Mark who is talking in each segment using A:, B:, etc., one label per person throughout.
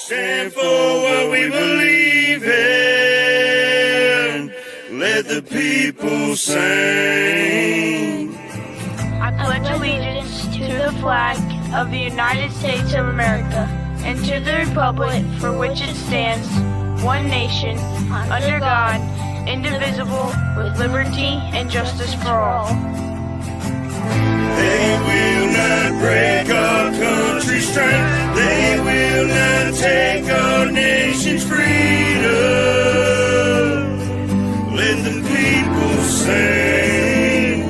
A: Stand for what we believe in. Let the people sing.
B: I pledge allegiance to the flag of the United States of America and to the republic for which it stands, one nation, under God, indivisible, with liberty and justice for all.
A: They will not break our country's strength. They will not take our nation's freedom. Let the people sing.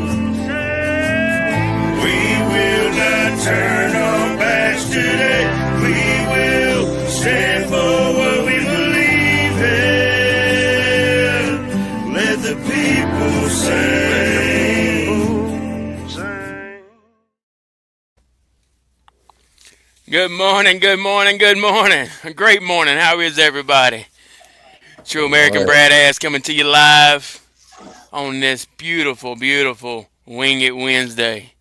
A: We will not turn our backs today. We will stand for what we believe in. Let the people sing.
C: Good morning, good morning, good morning. A great morning. How is everybody? True American Brad Ass coming to you live on this beautiful, beautiful Wing It Wednesday.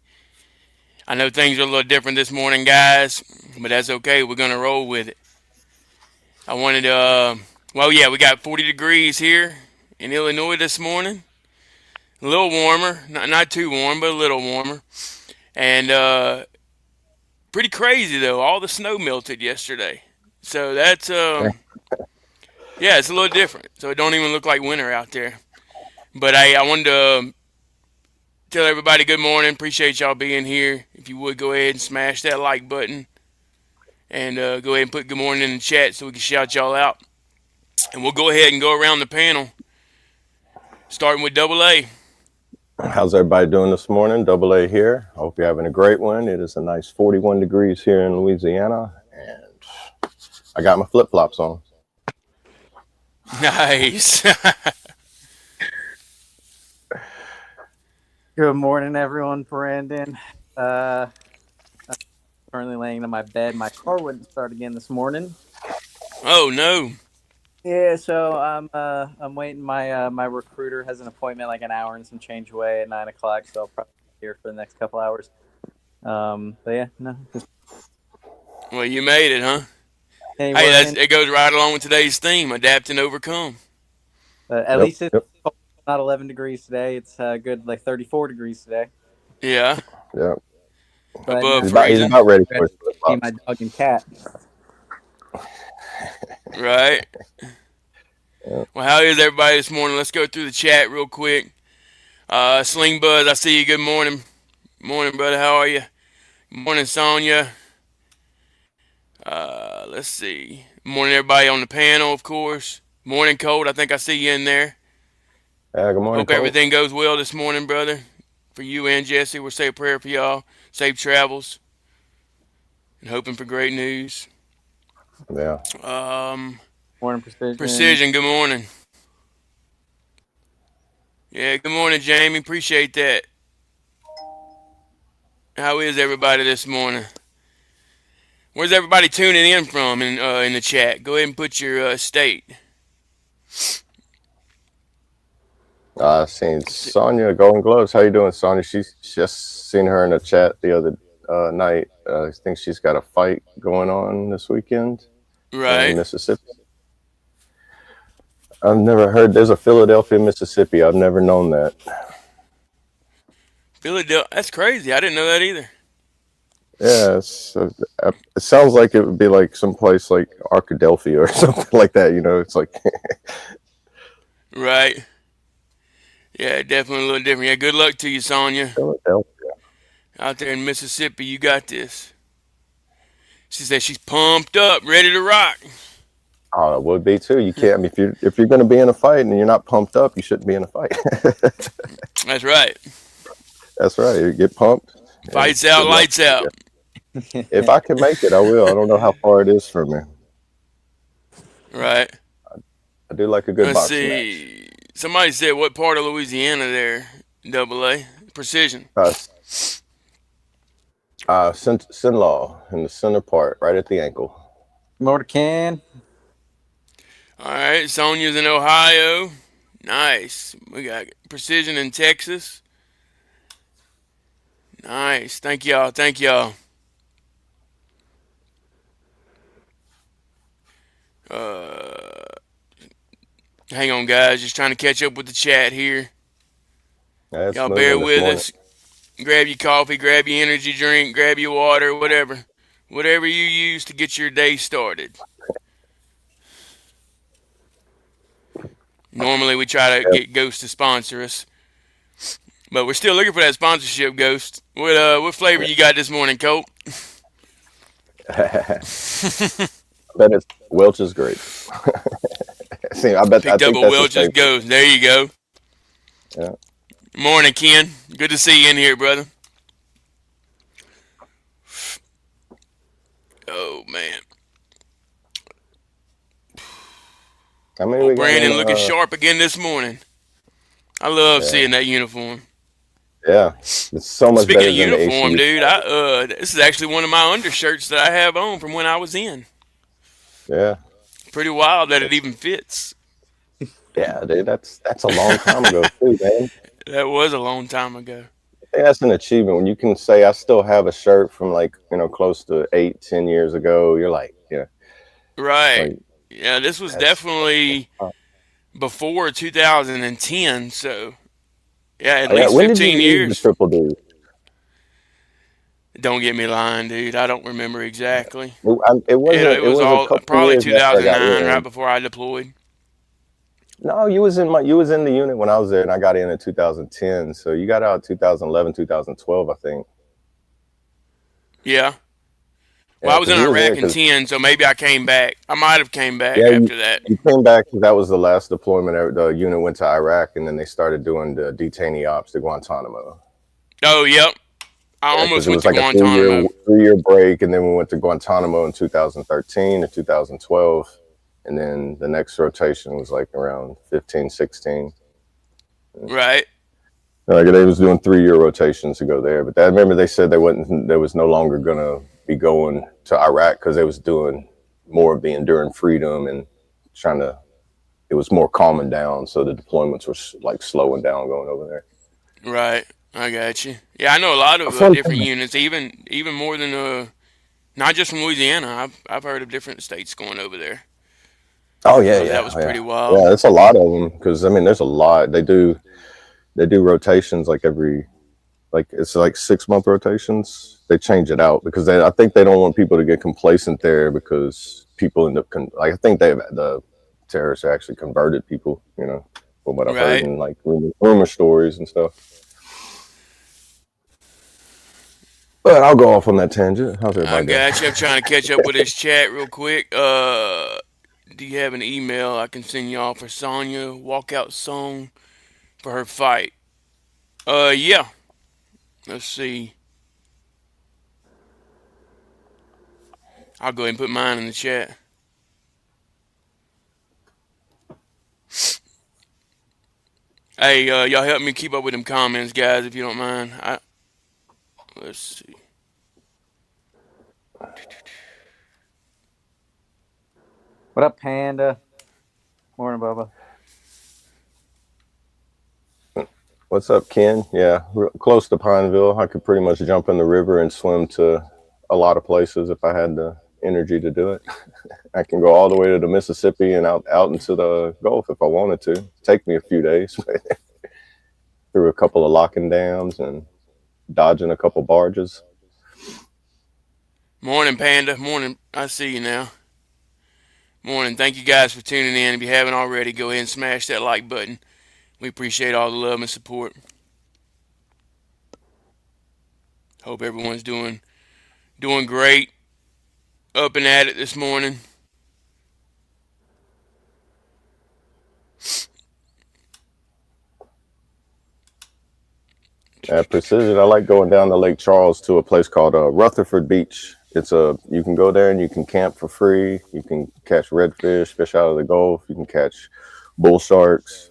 C: I know things are a little different this morning, guys, but that's okay. We're going to roll with it. I wanted to, we got 40 degrees here in Illinois this morning. A little warmer, not too warm, but a little warmer. And, pretty crazy though. All the snow melted yesterday, so that's it's a little different. So it don't even look like winter out there. But I wanted to tell everybody good morning. Appreciate y'all being here. If you would go ahead and smash that like button, and go ahead and put good morning in the chat so we can shout y'all out. And we'll go ahead and go around the panel, starting with Double A.
D: How's everybody doing this morning? Double A here. I hope you're having a great one. It is a nice 41 degrees here in Louisiana, and I got my flip-flops on.
C: Nice.
E: Good morning, everyone. Brandon. I'm currently laying in my bed. My car wouldn't start again this morning.
C: Oh no.
E: Yeah, so I'm waiting. My recruiter has an appointment like an hour and some change away at 9 o'clock, so I'll probably be here for the next couple hours. But yeah, no.
C: Well, you made it, huh?
E: Hey,
C: it goes right along with today's theme: adapt and overcome.
E: At least it's not 11 degrees today. It's good, like 34 degrees today.
C: Yeah.
D: Yeah.
E: But
C: Above
D: he's about ready for his flip-flops.
E: my dog and cat.
C: Right.
D: Yeah.
C: Well, how is everybody this morning? Let's go through the chat real quick. Sling Buzz, I see you. Good morning. Morning, brother. How are you? Morning, Sonia. Let's see. Morning, everybody on the panel, of course. Morning, Colt. I think I see you in there.
D: Good morning,
C: Hope
D: Colt.
C: everything goes well this morning, brother. For you and Jesse, we'll say a prayer for y'all. Safe travels. And hoping for great news.
D: Yeah.
E: Morning, Precision.
C: Precision, good morning. Yeah, good morning, Jamie. Appreciate that. How is everybody this morning? Where's everybody tuning in from in the chat? Go ahead and put your state.
D: Seen Sonia Golden Gloves. How you doing, Sonia? She's just seen her in the chat the other night. I think she's got a fight going on this weekend in Mississippi. I've never heard there's a Philadelphia, Mississippi. I've never known that.
C: Philadelphia, that's crazy. I didn't know that either.
D: Yeah, it sounds like it would be like someplace like Arkadelphia or something like that. You know, it's like.
C: Right. Yeah, definitely a little different. Yeah, good luck to you, Sonia.
D: Philadelphia.
C: Out there in Mississippi, you got this. She said she's pumped up, ready to rock.
D: Oh, it would be too. You can't. I mean, if you're going to be in a fight and you're not pumped up, you shouldn't be in a fight.
C: That's right.
D: That's right. You get pumped.
C: Fights out, lights out.
D: If I can make it, I will. I don't know how far it is from me.
C: Right.
D: I do like a good boxing
C: match. Somebody said, what part of Louisiana there, Double A? Precision.
D: Sinlaw, in the center part, right at the ankle.
E: Motor can.
C: All right, Sonia's in Ohio. Nice. We got Precision in Texas. Nice. Thank y'all. Thank y'all. Hang on, guys. Just trying to catch up with the chat here.
D: Yeah, it's
C: Y'all
D: moving
C: bear
D: this
C: with
D: morning.
C: us. Grab your coffee, grab your energy drink, grab your water, whatever. Whatever you use to get your day started. Normally we try to get Ghost to sponsor us. But we're still looking for that sponsorship, Ghost. What flavor you got this morning, Colt?
D: I bet it's Welch's grape. See, I
C: Picked up
D: think
C: a
D: that's his
C: Welch's
D: favorite.
C: Ghost. There you go.
D: Yeah.
C: Morning, Ken. Good to see you in here, brother. Oh, man.
D: How many
C: Oh,
D: we got in?
C: Brandon looking sharp again this morning. I love seeing that uniform.
D: Yeah, it's so much
C: Speaking
D: better
C: of
D: than the
C: uniform,
D: AC.
C: dude, this is actually one of my undershirts that I have on from when I was in.
D: Yeah,
C: Pretty wild that it even fits.
D: yeah, dude, that's a long time ago too, man.
C: That was a long time ago.
D: I think that's an achievement when you can say I still have a shirt from like close to 8-10 years ago. You're like, yeah,
C: Right.
D: like
C: Yeah, this was
D: that's
C: definitely before 2010, so yeah, at
D: yeah.
C: least
D: When did you
C: 15
D: leave the
C: years.
D: Triple D?
C: Don't get me lying, dude. I don't remember exactly.
D: It wasn't.
C: It
D: It
C: was
D: was a
C: all
D: couple of
C: probably
D: years after I got
C: 2009, right
D: in.
C: before I deployed.
D: No, you was in the unit when I was there, and I got in 2010. So you got out 2011, 2012, I think.
C: Yeah. Well,
D: Yeah,
C: I was
D: because
C: in
D: you was there
C: Iraq in
D: because
C: 10, so maybe I came back. I might have came back
D: yeah,
C: after that.
D: you came back 'cause that was the last deployment. The unit went to Iraq, and then they started doing the detainee ops to Guantanamo.
C: Oh, yep. I
D: Yeah, because
C: almost
D: it
C: went
D: was
C: to
D: like a three-year
C: Guantanamo.
D: three-year break, and then we went to Guantanamo in 2013 to 2012, and then the next rotation was like around 15, 16.
C: Right.
D: Like they was doing 3-year rotations to go there, but I remember they said they was no longer gonna be going to Iraq because they was doing more of the enduring freedom and trying to. It was more calming down, so the deployments were like slowing down going over there.
C: Right. I got you. Yeah, I know a lot
D: A
C: of
D: fun
C: different
D: thing.
C: units, even more than not just from Louisiana. I've heard of different states going over there.
D: Oh yeah,
C: That
D: yeah,
C: was
D: yeah,
C: pretty wild.
D: yeah. It's a lot of them because I mean, there's a lot. They do rotations like it's like 6-month rotations. They change it out because I think they don't want people to get complacent there because people end up I think the terrorists actually converted people, from what I've heard
C: Right.
D: in like rumor stories and stuff. But I'll go off on that tangent. How's
C: I
D: everybody doing?
C: got you. I'm trying to catch up with this chat real quick. Do you have an email I can send y'all for Sonya walkout song for her fight? Yeah. Let's see. I'll go ahead and put mine in the chat. Hey, y'all help me keep up with them comments, guys, if you don't mind. Let's see.
E: What up, Panda? Morning, Bubba.
D: What's up, Ken? Yeah, close to Pineville. I could pretty much jump in the river and swim to a lot of places if I had the energy to do it. I can go all the way to the Mississippi and out into the Gulf if I wanted to. Take me a few days through a couple of locking dams and dodging a couple barges.
C: Morning, Panda. Morning. I see you now. Morning. Thank you guys for tuning in. If you haven't already, go ahead and smash that like button. We appreciate all the love and support. Hope everyone's doing great. Up and at it this morning.
D: At Precision, I like going down to Lake Charles to a place called Rutherford Beach. You can go there and you can camp for free. You can catch redfish, fish out of the Gulf. You can catch bull sharks.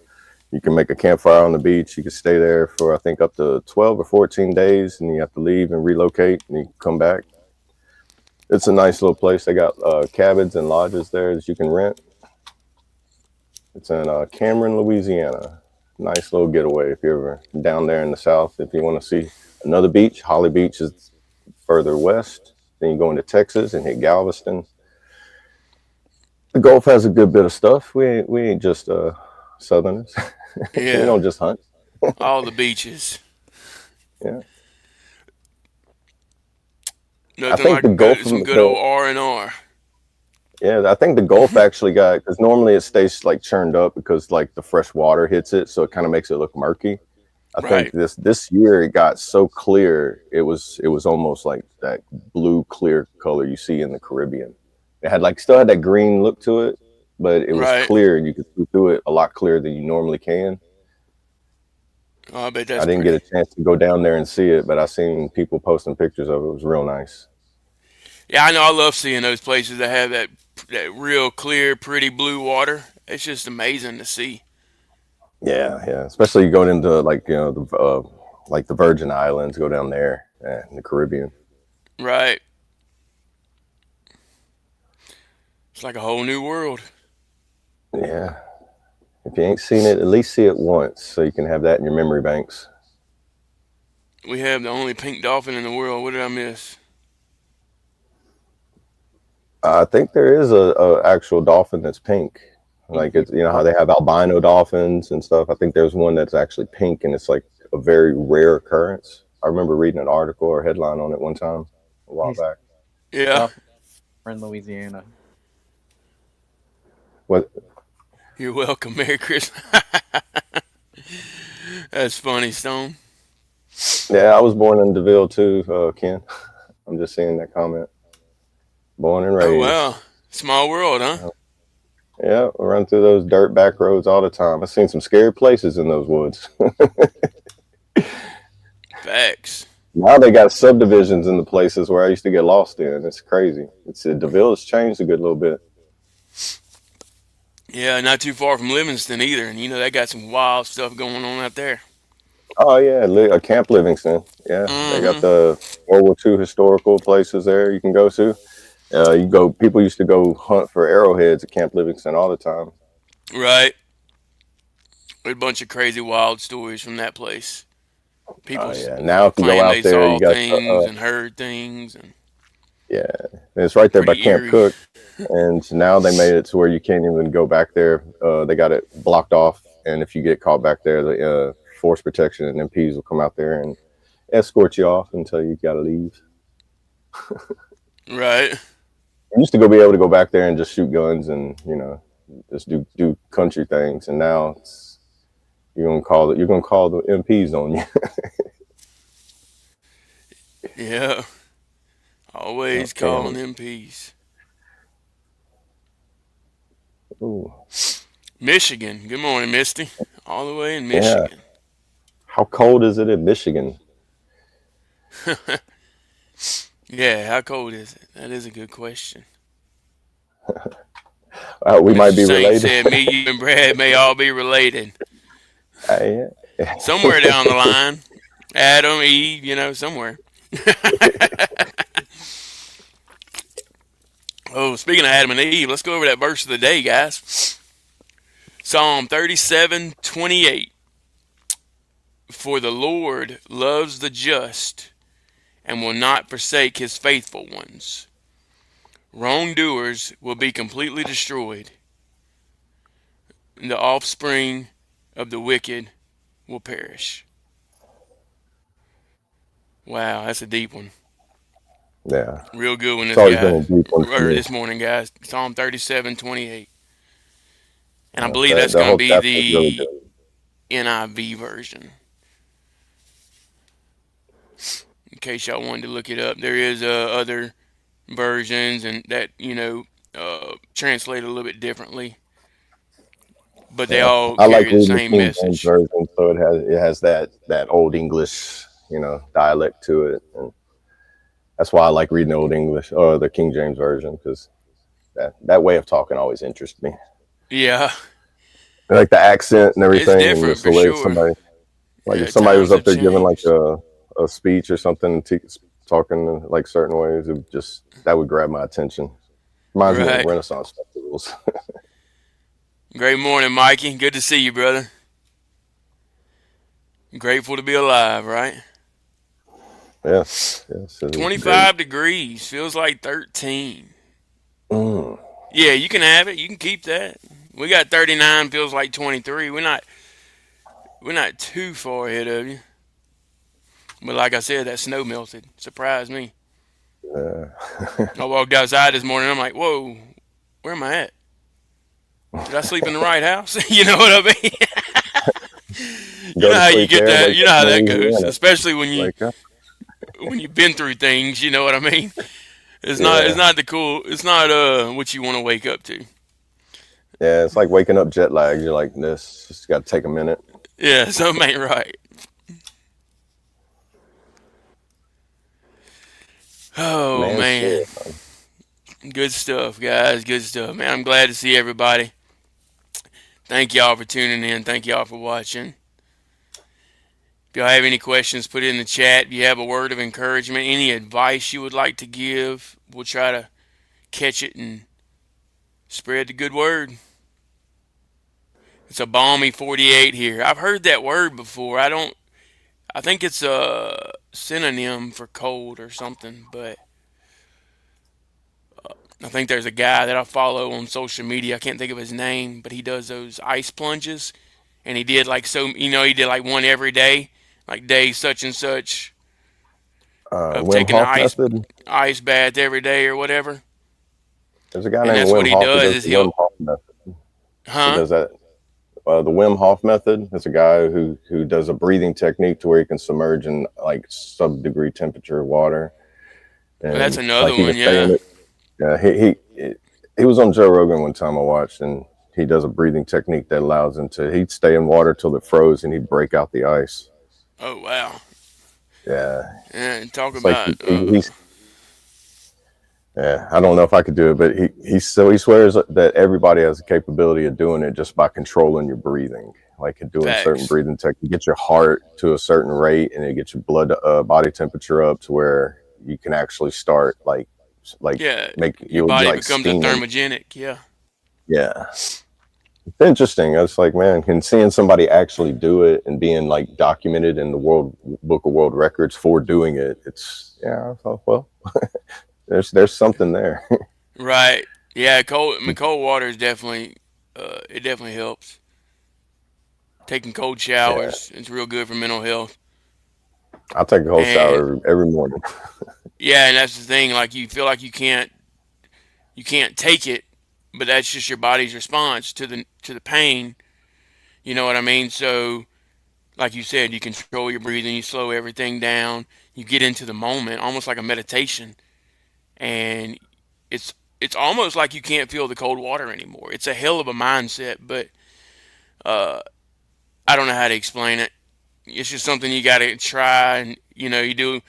D: You can make a campfire on the beach. You can stay there for I think up to 12 or 14 days, and you have to leave and relocate, and you come back. It's a nice little place. They got cabins and lodges there that you can rent. It's in Cameron, Louisiana. Nice little getaway if you're ever down there in the South. If you want to see another beach, Holly Beach is further west. Then you go into Texas and hit Galveston. The Gulf has a good bit of stuff. We ain't just Southerners. We
C: Yeah,
D: don't just hunt.
C: all the beaches.
D: Yeah, I
C: Nothing
D: think
C: like
D: the Gulf
C: some
D: of
C: good old
D: the
C: R&R.
D: yeah, I think the Gulf actually got because normally it stays like churned up because like the fresh water hits it, so it kind of makes it look murky. I think
C: Right,
D: this year it got so clear it was almost like that blue clear color you see in the Caribbean. It had like still had that green look to it, but it was
C: right.
D: clear and you could see through it a lot clearer than you normally can.
C: Oh, I bet
D: I
C: that's
D: didn't get
C: pretty.
D: a chance to go down there and see it, but I seen people posting pictures of it. It was real nice.
C: Yeah, I know. I love seeing those places that have that real clear, pretty blue water. It's just amazing to see.
D: Yeah, yeah. Especially going into like the Virgin Islands, go down there in the Caribbean.
C: Right. It's like a whole new world.
D: Yeah. If you ain't seen it, at least see it once so you can have that in your memory banks.
C: We have the only pink dolphin in the world. What did I miss?
D: I think there is a actual dolphin that's pink. Like it's how they have albino dolphins and stuff. I think there's one that's actually pink and it's like a very rare occurrence. I remember reading an article or headline on it one time a while
E: He's
D: back.
C: Yeah.
E: off in Louisiana.
D: What?
C: You're welcome. Merry Christmas. That's funny, Stone.
D: Yeah, I was born in DeVille too, Ken. I'm just seeing that comment. Born and
C: Oh,
D: raised.
C: wow. Small world, huh?
D: Yeah, I run through those dirt back roads all the time. I've seen some scary places in those woods.
C: Facts.
D: Now they got subdivisions in the places where I used to get lost in. It's crazy. DeVille has changed a good little bit.
C: Yeah, not too far from Livingston either. And they got some wild stuff going on out there.
D: Oh yeah, Camp Livingston. Yeah, they got
C: Mm-hmm.
D: the World War II historical places there you can go to. You go. People used to go hunt for arrowheads at Camp Livingston all the time.
C: Right. A bunch of crazy wild stories from that place. People
D: Oh yeah. Now if you go
C: claim
D: out
C: they
D: there,
C: saw
D: you got
C: things and heard things, and
D: yeah, and it's right there by
C: pretty
D: Camp
C: eerie.
D: Cook. And now they made it to where you can't even go back there. They got it blocked off, and if you get caught back there, the force protection and MPs will come out there and escort you off until you got to leave.
C: Right.
D: You used to be able to go back there and just shoot guns and just do country things, and now you're gonna call the MPs on you.
C: Yeah. Always calling
D: Damn.
C: MPs.
D: Ooh.
C: Michigan. Good morning, Misty. All the way in
D: Yeah.
C: Michigan.
D: How cold is it in Michigan?
C: Yeah, how cold is it? That is a good question.
D: We might
C: Mr.
D: be
C: Saint
D: related.
C: said, me, you, and Brad may all be related.
D: Yeah.
C: Somewhere down the line. Adam, Eve, somewhere. Oh, speaking of Adam and Eve, let's go over that verse of the day, guys. Psalm 37:28. For the Lord loves the just and will not forsake his faithful ones. Wrongdoers will be completely destroyed, and the offspring of the wicked will perish. Wow, that's a deep one.
D: Yeah.
C: Real good one
D: It's always been a deep one for
C: or
D: me.
C: this morning, guys. Psalm 37:28. And I believe
D: That
C: that's
D: the
C: going to
D: whole
C: be
D: chapter is really
C: the
D: good.
C: NIV version. In case y'all wanted to look it up, there is other versions and that translate a little bit differently, but they
D: Yeah.
C: all
D: I like
C: carry the
D: reading the
C: same
D: King James
C: message.
D: version, so it has that old English, dialect to it, and that's why I like reading the old English or the King James version because that way of talking always interests me.
C: Yeah,
D: I like the accent and
C: it's
D: everything, and
C: different
D: just the
C: for
D: way
C: sure.
D: somebody like if
C: Yeah,
D: somebody was
C: times
D: up
C: have
D: there giving like
C: changed.
D: a speech or something, talking like certain ways, that would grab my attention. Reminds me of
C: Right.
D: Renaissance festivals.
C: Great morning, Mikey. Good to see you, brother. Grateful to be alive, right?
D: Yes, yes, it is great.
C: 25 degrees. Feels like 13.
D: Mm.
C: Yeah, you can have it. You can keep that. We got 39, feels like 23. We're not too far ahead of you. But like I said, that snow melted. Surprised me.
D: Yeah.
C: I walked outside this morning. I'm like, whoa, where am I at? Did I sleep in the right house? You know what I mean? You
D: Go
C: know
D: to
C: how you
D: sleep
C: get
D: there,
C: that.
D: wake
C: You
D: up
C: know how
D: in
C: that goes,
D: Louisiana,
C: especially when
D: wake up.
C: you've been through things. You know what I mean? It's not. It's
D: Yeah.
C: not the cool. It's not what you want to wake up to.
D: Yeah, it's like waking up jet lagged. You're like, this just got to take a minute.
C: Yeah, something ain't right. Oh
D: Man,
C: man,
D: shit.
C: good stuff, guys. Good stuff, man. I'm glad to see everybody. Thank y'all for tuning in. Thank y'all for watching. If y'all have any questions, put it in the chat. If you have a word of encouragement, any advice you would like to give, we'll try to catch it and spread the good word. It's a balmy 48 here. I've heard that word before. I think it's a synonym for cold or something, but I think there's a guy that I follow on social media. I can't think of his name, but he does those ice plunges, and he did like he did like one every day, like day such and such of
D: Wim
C: taking the
D: Hof
C: ice
D: method.
C: ice bath every day or whatever.
D: There's a guy
C: And
D: named
C: that's what
D: Wim
C: he
D: Hof who
C: does
D: does
C: is
D: the Wim
C: he'll,
D: Hof method. He
C: huh?
D: does that. The Wim Hof method is a guy who does a breathing technique to where he can submerge in like sub-degree temperature water,
C: Well, that's
D: and
C: another
D: like he
C: one,
D: can stay in
C: yeah.
D: it. Yeah, he was on Joe Rogan one time I watched, and he does a breathing technique that allows him to. He'd stay in water till it froze, and he'd break out the ice.
C: Oh wow.
D: Yeah,
C: And talk
D: it's like
C: about
D: he's. Yeah, I don't know if I could do it, but he swears that everybody has the capability of doing it just by controlling your breathing, like doing certain
C: facts.
D: breathing techniques. Get your heart to a certain rate, and it gets your blood body temperature up to where you can actually start like
C: Yeah,
D: make
C: your
D: you'll be
C: body
D: like
C: becomes a
D: steaming.
C: thermogenic. Yeah.
D: Yeah, it's interesting. It's like, man, can seeing somebody actually do it and being like documented in the World Book of World Records for doing it. It's yeah. I thought, well, there's something there.
C: Right. Yeah. Cold water is definitely it definitely helps. Taking cold
D: Yeah,
C: showers, it's real good for mental health.
D: I'll take a cold
C: And
D: shower every morning.
C: yeah, and that's the thing. Like you feel like you can't take it, but that's just your body's response to the pain. You know what I mean? So, like you said, you control your breathing, you slow everything down, you get into the moment, almost like a meditation, and it's almost like you can't feel the cold water anymore. It's a hell of a mindset, but uh, I don't know how to explain it. It's just something you got to try, and you do.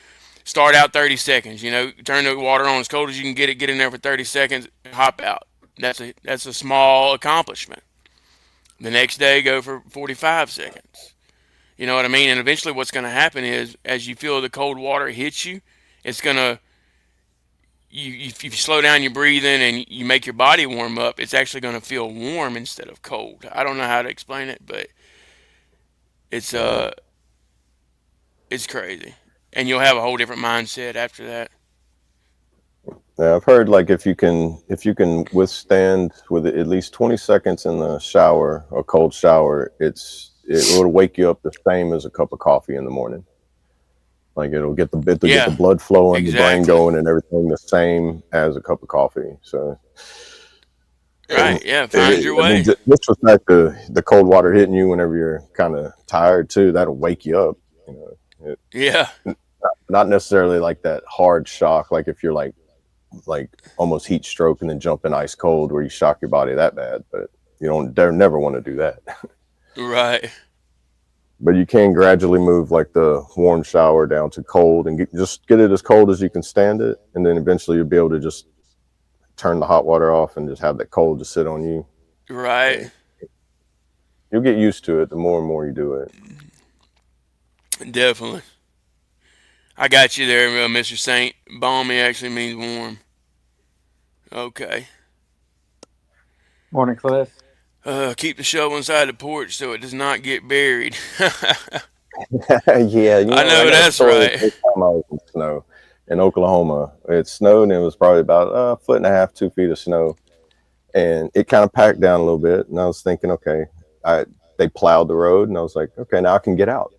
C: Start out 30 seconds. Turn the water on as cold as you can get it. Get in there for 30 seconds. Hop out. That's a small accomplishment. The next day, go for 45 seconds. You know what I mean? And eventually, what's going to happen is, as you feel the cold water hit you, it's going to if you slow down your breathing and you make your body warm up, it's actually going to feel warm instead of cold. I don't know how to explain it, but it's
D: Yeah.
C: uh it's crazy, and you'll have a whole different mindset after that.
D: Yeah, I've heard like if you can withstand with at least 20 seconds in the shower, a cold shower, it will wake you up the same as a cup of coffee in the morning. Like it'll get the
C: Yeah,
D: blood flowing, your brain
C: exactly.
D: going, and everything the same as a cup of coffee. So,
C: Right. Yeah. Find your
D: I mean,
C: way.
D: just the fact the cold water hitting you whenever you're kind of tired too, that'll wake you up. You know,
C: Yeah.
D: not necessarily like that hard shock, like if you're like almost heat stroke and then jump in ice cold where you shock your body that bad, but you don't never want to do that.
C: Right.
D: But you can gradually move like the warm shower down to cold and just get it as cold as you can stand it, and then eventually you'll be able to just turn the hot water off and just have that cold just sit on you.
C: Right.
D: And you'll get used to it the more and more you do it.
C: Definitely. I got you there, Mr. Saint. Balmy actually means warm. Okay.
E: Morning, Cliff.
C: Keep the shovel inside the porch so it does not get buried.
D: Yeah,
C: I
D: I
C: know
D: got a
C: that's
D: story of
C: right.
D: the first time I was in snow in Oklahoma. It snowed and it was probably about a foot and a half, 2 feet of snow. and it kind of packed down a little bit. And I was thinking, okay, I they plowed the road, and I was like, okay, now I can get out.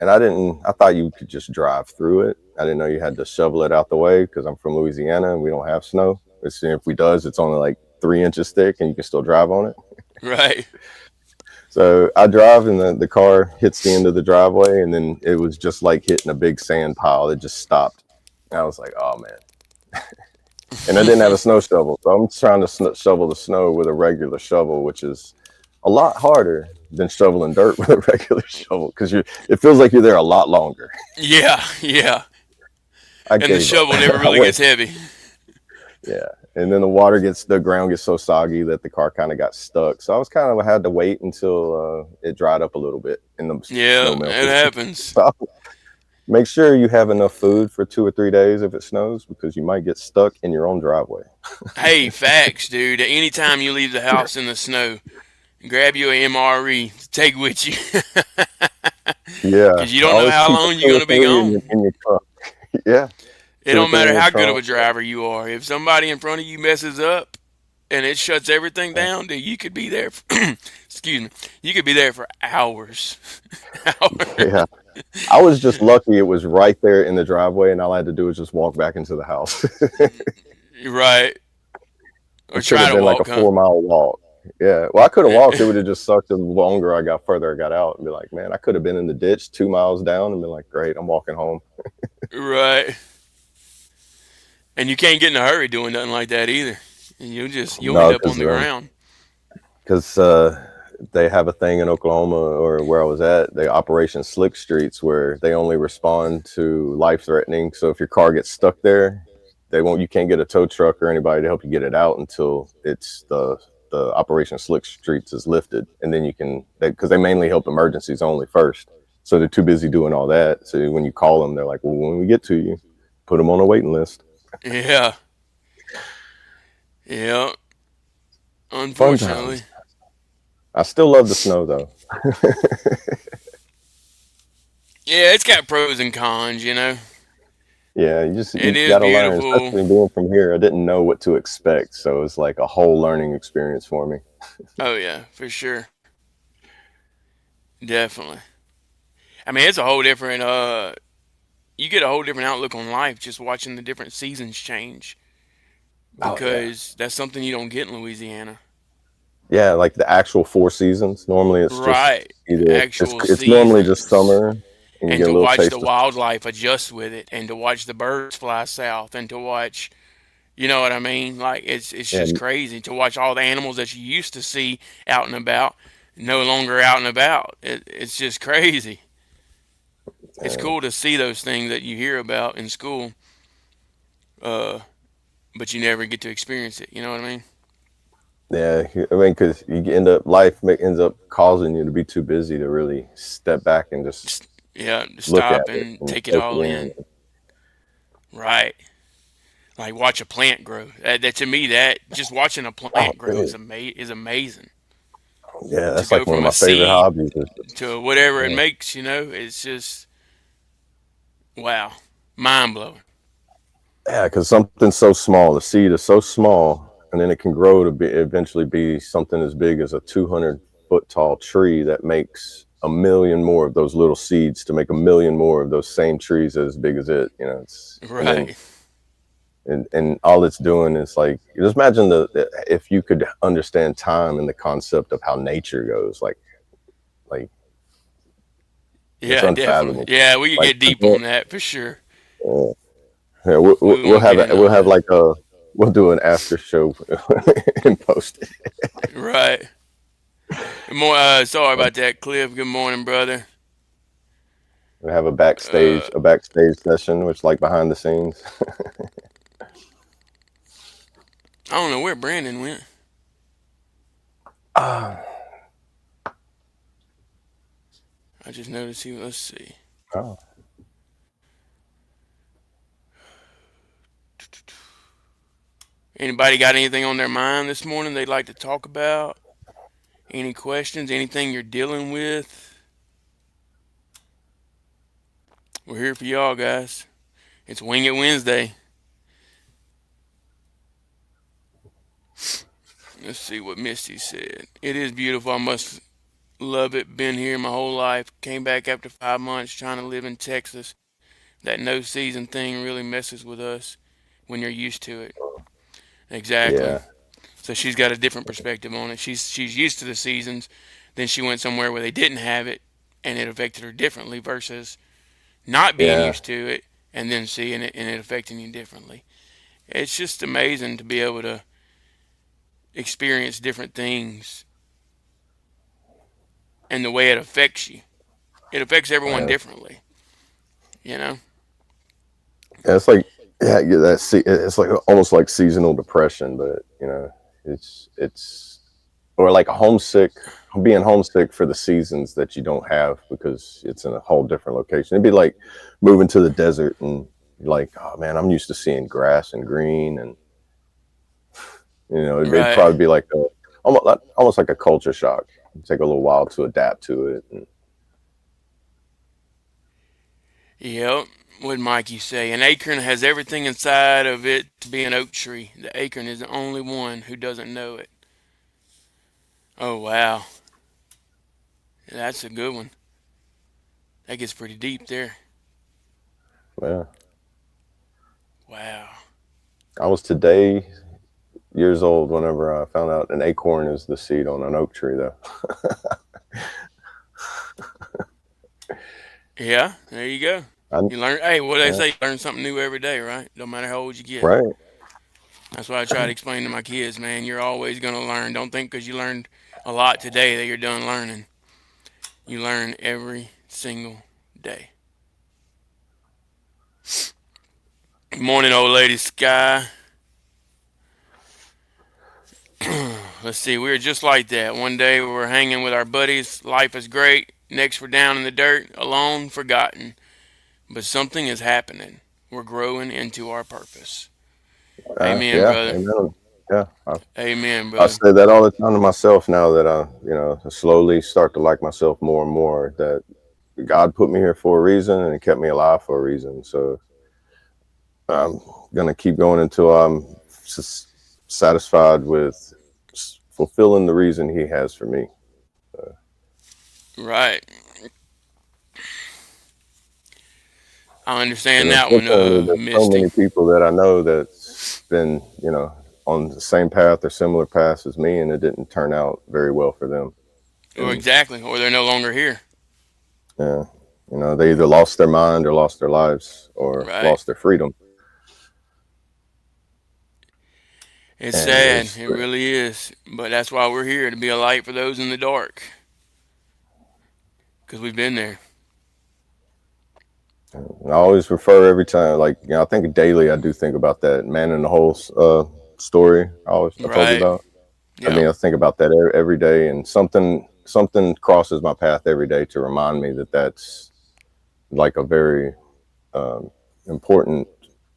D: And I thought you could just drive through it. I didn't know you had to shovel it out the way because I'm from Louisiana and we don't have snow. If we does, it's only like 3 inches thick and you can still drive on it.
C: Right.
D: So I drive and the car hits the end of the driveway, and then it was just like hitting a big sand pile. It just stopped. And I was like, oh man. And I didn't have a snow shovel. So I'm trying to shovel the snow with a regular shovel, which is a lot harder than shoveling dirt with a regular shovel because it feels like you're there a lot longer.
C: Yeah, yeah.
D: I
C: And the
D: gave
C: shovel
D: up.
C: never
D: I
C: really
D: went,
C: gets heavy.
D: yeah. And then the ground gets so soggy that the car kind of got stuck. So I was kind of had to wait until it dried up a little bit and the
C: Yeah,
D: snow
C: it
D: melted.
C: happens.
D: So make sure you have enough food for 2 or 3 days if it snows because you might get stuck in your own driveway.
C: Hey, facts, dude. Anytime you leave the house in the snow, grab you a MRE to take with you.
D: Yeah.
C: Because you don't know
D: Always
C: how
D: keep a
C: long you're
D: two
C: going
D: or
C: to be
D: three
C: gone.
D: in your trunk. Yeah.
C: It
D: Two or
C: don't
D: three
C: matter
D: in your
C: how good of
D: trunk.
C: a driver you are. If somebody in front of you messes up and it shuts everything down, dude, you could be there. Excuse me. You could be there for hours. Hours.
D: Yeah. I was just lucky it was right there in the driveway, and all I had to do was just walk back into the house.
C: Right. Or
D: It could
C: try
D: have
C: to
D: been like a
C: walk, huh?
D: 4 mile walk. Yeah. Well, I could have walked. It would have just sucked the longer I got further I got out and be like, man, I could have been in the ditch 2 miles down and been like, great, I'm walking home.
C: Right. And you can't get in a hurry doing nothing like that either. And you'll end
D: No,
C: up on the ground.
D: because they have a thing in Oklahoma or where I was at, they Operation Slick Streets, where they only respond to life threatening. So if your car gets stuck there, you can't get a tow truck or anybody to help you get it out until it's the Operation Slick Streets is lifted, and then you can because they mainly help emergencies only first. So they're too busy doing all that. So when you call them, they're like, well, when we get to you, put them on a waiting list.
C: Yeah. Yeah.
D: Fun
C: Unfortunately.
D: times. I still love the snow though.
C: Yeah, it's got pros and cons, you know.
D: Yeah,
C: It
D: you
C: is
D: gotta learn,
C: beautiful.
D: especially being from here. I didn't know what to expect, so it's like a whole learning experience for me.
C: Oh yeah, for sure. Definitely. I mean, it's a whole different you get a whole different outlook on life just watching the different seasons change
D: Oh yeah,
C: because that's something you don't get in Louisiana.
D: yeah, like the actual 4 seasons. Normally, it's just
C: Right.
D: either
C: Actual
D: it's normally just
C: seasons.
D: summer, and you
C: And
D: get a
C: to
D: little
C: watch the
D: taste of.
C: wildlife adjust with it and to watch the birds fly south and to watch, you know what I mean? Like it's just
D: And
C: crazy to watch all the animals that you used to see out and about no longer out and about. It's just crazy. It's
D: uh,
C: cool to see those things that you hear about in school, uh, but you never get to experience it. You know what I mean?
D: yeah, I mean, because you end up ends up causing you to be too busy to really step back and just
C: Just, yeah,
D: look at
C: stop
D: it
C: and
D: and
C: take it
D: take
C: all
D: it
C: in.
D: in.
C: Right. Like watch a plant grow. That to me, that just watching a
D: Oh,
C: plant
D: it
C: grow
D: is.
C: is amazing.
D: Yeah,
C: To
D: that's
C: go
D: like one of
C: from
D: my
C: a
D: favorite
C: seed
D: hobbies.
C: to whatever it
D: Yeah.
C: makes, it's just wow, mind blowing.
D: Yeah, because something so small, the seed is so small, and then it can grow to eventually be something as big as a 200-foot tall tree that makes a million more of those little seeds to make a million more of those same trees as big as it. And then
C: Right.
D: and all it's doing is like just imagine if you could understand time and the concept of how nature goes, like it's
C: Yeah, definitely.
D: unfathomable.
C: Yeah, we could
D: Like
C: get deep on that for sure.
D: yeah, yeah, we'll, we'll
C: We
D: we'll
C: won't
D: have
C: get into
D: we'll
C: all
D: have
C: that.
D: like we'll do an after show and post it.
C: Right. More. Sorry about that, Cliff. Good morning, brother.
D: We have
C: Uh,
D: a backstage session, which like behind the scenes.
C: I don't know where Brandon went.
D: Ah,
C: I just noticed he. Let's see.
D: oh,
C: Anybody got anything on their mind this morning they'd like to talk about? Any questions? Anything you're dealing with? We're here for y'all, guys. It's Wing It Wednesday. Let's see what Misty said. It is beautiful. I must love it. Been here my whole life. Came back after 5 months trying to live in Texas. That no season thing really messes with us when you're used to it. Exactly.
D: Yeah,
C: So she's got a different perspective on it. She's used to the seasons. Then she went somewhere where they didn't have it, and it affected her differently versus not being
D: yeah,
C: used to it and then seeing it and it affecting you differently. It's just amazing to be able to experience different things and the way it affects you. It affects everyone
D: yeah.
C: differently, you know?
D: Yeah, it's like yeah, it's like almost like seasonal depression, but it's or like homesick, being homesick for the seasons that you don't have because it's in a whole different location. It'd be like moving to the desert and you're like, oh man, I'm used to seeing grass and green, and it'd
C: Right.
D: probably be like almost like a culture shock. It'd take a little while to adapt to it. And,
C: Yep. What Mikey say? An acorn has everything inside of it to be an oak tree. The acorn is the only one who doesn't know it. Oh, wow. That's a good one. That gets pretty deep there.
D: yeah,
C: Wow.
D: I was today years old whenever I found out an acorn is the seed on an oak tree, though.
C: Yeah, there you go.
D: I,
C: You learn, hey, what they
D: yeah,
C: say, you learn something new every day, right? No matter how old you get.
D: right.
C: That's why I try to explain to my kids, man, you're always going to learn. Don't think because you learned a lot today that you're done learning. You learn every single day. Good morning, old lady Sky. Let's see, we were just like that. One day we were hanging with our buddies. Life is great. Next, we're down in the dirt, alone, forgotten. But something is happening. We're growing into our purpose. Amen,
D: Yeah,
C: brother.
D: amen. Yeah,
C: Amen,
D: I
C: brother.
D: say that all the time to myself now that I slowly start to like myself more and more. That God put me here for a reason and He kept me alive for a reason. So I'm gonna keep going until I'm satisfied with fulfilling the reason He has for me.
C: Right. I
D: And
C: understand that one,
D: unfortunately, there's so
C: Misty.
D: many people that I know that's been on the same path or similar paths as me, and it didn't turn out very well for them.
C: Or
D: And
C: exactly, or they're no longer here.
D: yeah, they either lost their mind or lost their lives or
C: Right.
D: lost their freedom.
C: It's
D: And
C: sad. It really is. But that's why we're here to be a light for those in the dark. Because we've been there.
D: I always refer every time, like I think daily. I do think about that man in the hole story. I told you
C: Right.
D: about. I
C: Yep.
D: mean, I think about that every day, and something crosses my path every day to remind me that that's like a very um, important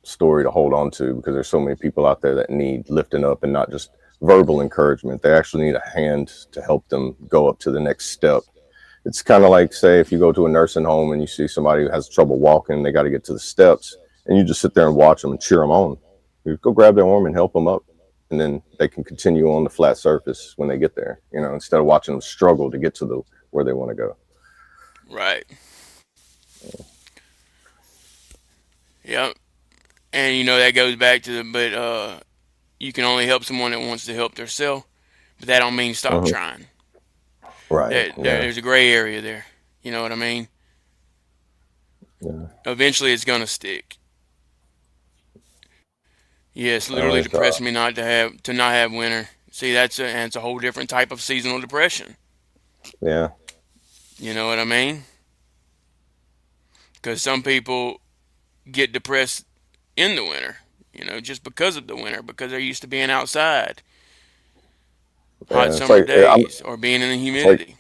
D: story to hold on to, because there's so many people out there that need lifting up and not just verbal encouragement. They actually need a hand to help them go up to the next step. It's kind of like, say, if you go to a nursing home and you see somebody who has trouble walking, they got to get to the steps, and you just sit there and watch them and cheer them on. You go grab their arm and help them up, and then they can continue on the flat surface when they get there, instead of watching them struggle to get to the where they want to go.
C: Right. Yep. And that goes back to but you can only help someone that wants to help themselves, but that don't mean stop
D: Mhm.
C: trying.
D: Right. Yeah.
C: There's a gray area there. You know what I mean?
D: Yeah.
C: Eventually, it's gonna stick. Yes,
D: Well,
C: literally depressed me not have winter. See, that's a whole different type of seasonal depression.
D: yeah.
C: You know what I mean? Because some people get depressed in the winter. Just because of the winter, because they're used to being outside, hot
D: Yeah. It's
C: summer
D: like
C: days, or being in the
D: it's like
C: humidity.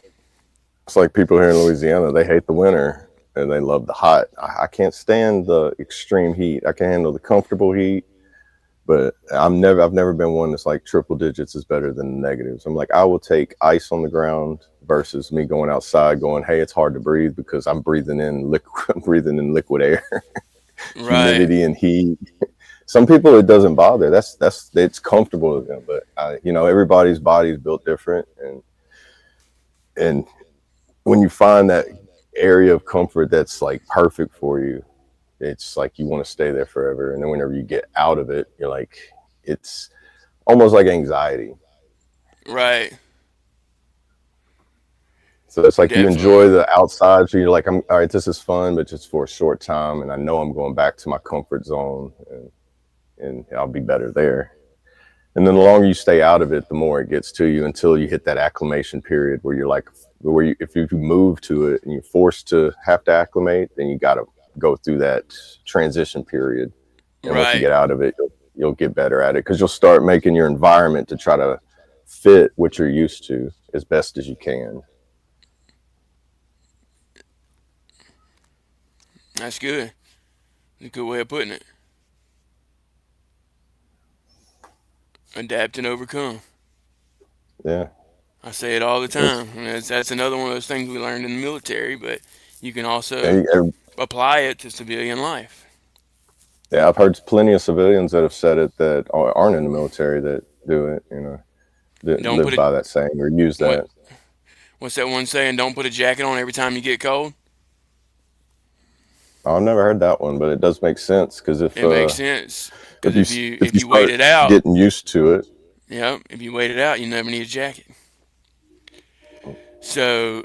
D: it's like people here in Louisiana. They hate the winter and they love the hot. I can't stand the extreme heat. I can handle the comfortable heat, but I've never been one that's like triple digits is better than the negatives. I'm like, I will take ice on the ground versus me going outside going, hey, it's hard to breathe because I'm breathing in liquid, I'm breathing in liquid air,
C: Right.
D: humidity and heat. Some people it doesn't bother. That's it's comfortable with them. But everybody's body is built different, and when you find that area of comfort that's like perfect for you, it's like you want to stay there forever. And then whenever you get out of it, you're like, it's almost like anxiety.
C: Right.
D: So it's like you enjoy
C: Definitely.
D: the outside. So you're like, I'm all right, this is fun, but just for a short time. And I know I'm going back to my comfort zone, and I'll be better there. And then the longer you stay out of it, the more it gets to you until you hit that acclimation period where you're like, if you move to it and you're forced to have to acclimate, then you got to go through that transition period. And once you
C: Right.
D: get out of it, you'll get better at it because you'll start making your environment to try to fit what you're used to as best as you can.
C: That's good. A good way of putting it. Adapt and overcome.
D: Yeah.
C: I say it all the
D: It's,
C: time. And that's another one of those things we learned in the military, but you can also
D: yeah,
C: apply it to civilian life.
D: yeah, I've heard plenty of civilians that have said it that aren't in the military that do it, that
C: Don't put
D: live
C: a
D: by that saying or use
C: what
D: that.
C: what's that one saying? Don't put a jacket on every time you get cold.
D: I've never heard that one, but it does make sense because
C: It makes sense because
D: if you if
C: if
D: you
C: you wait
D: start
C: it out,
D: getting used to it,
C: yeah, if you wait it out, you never need a jacket. So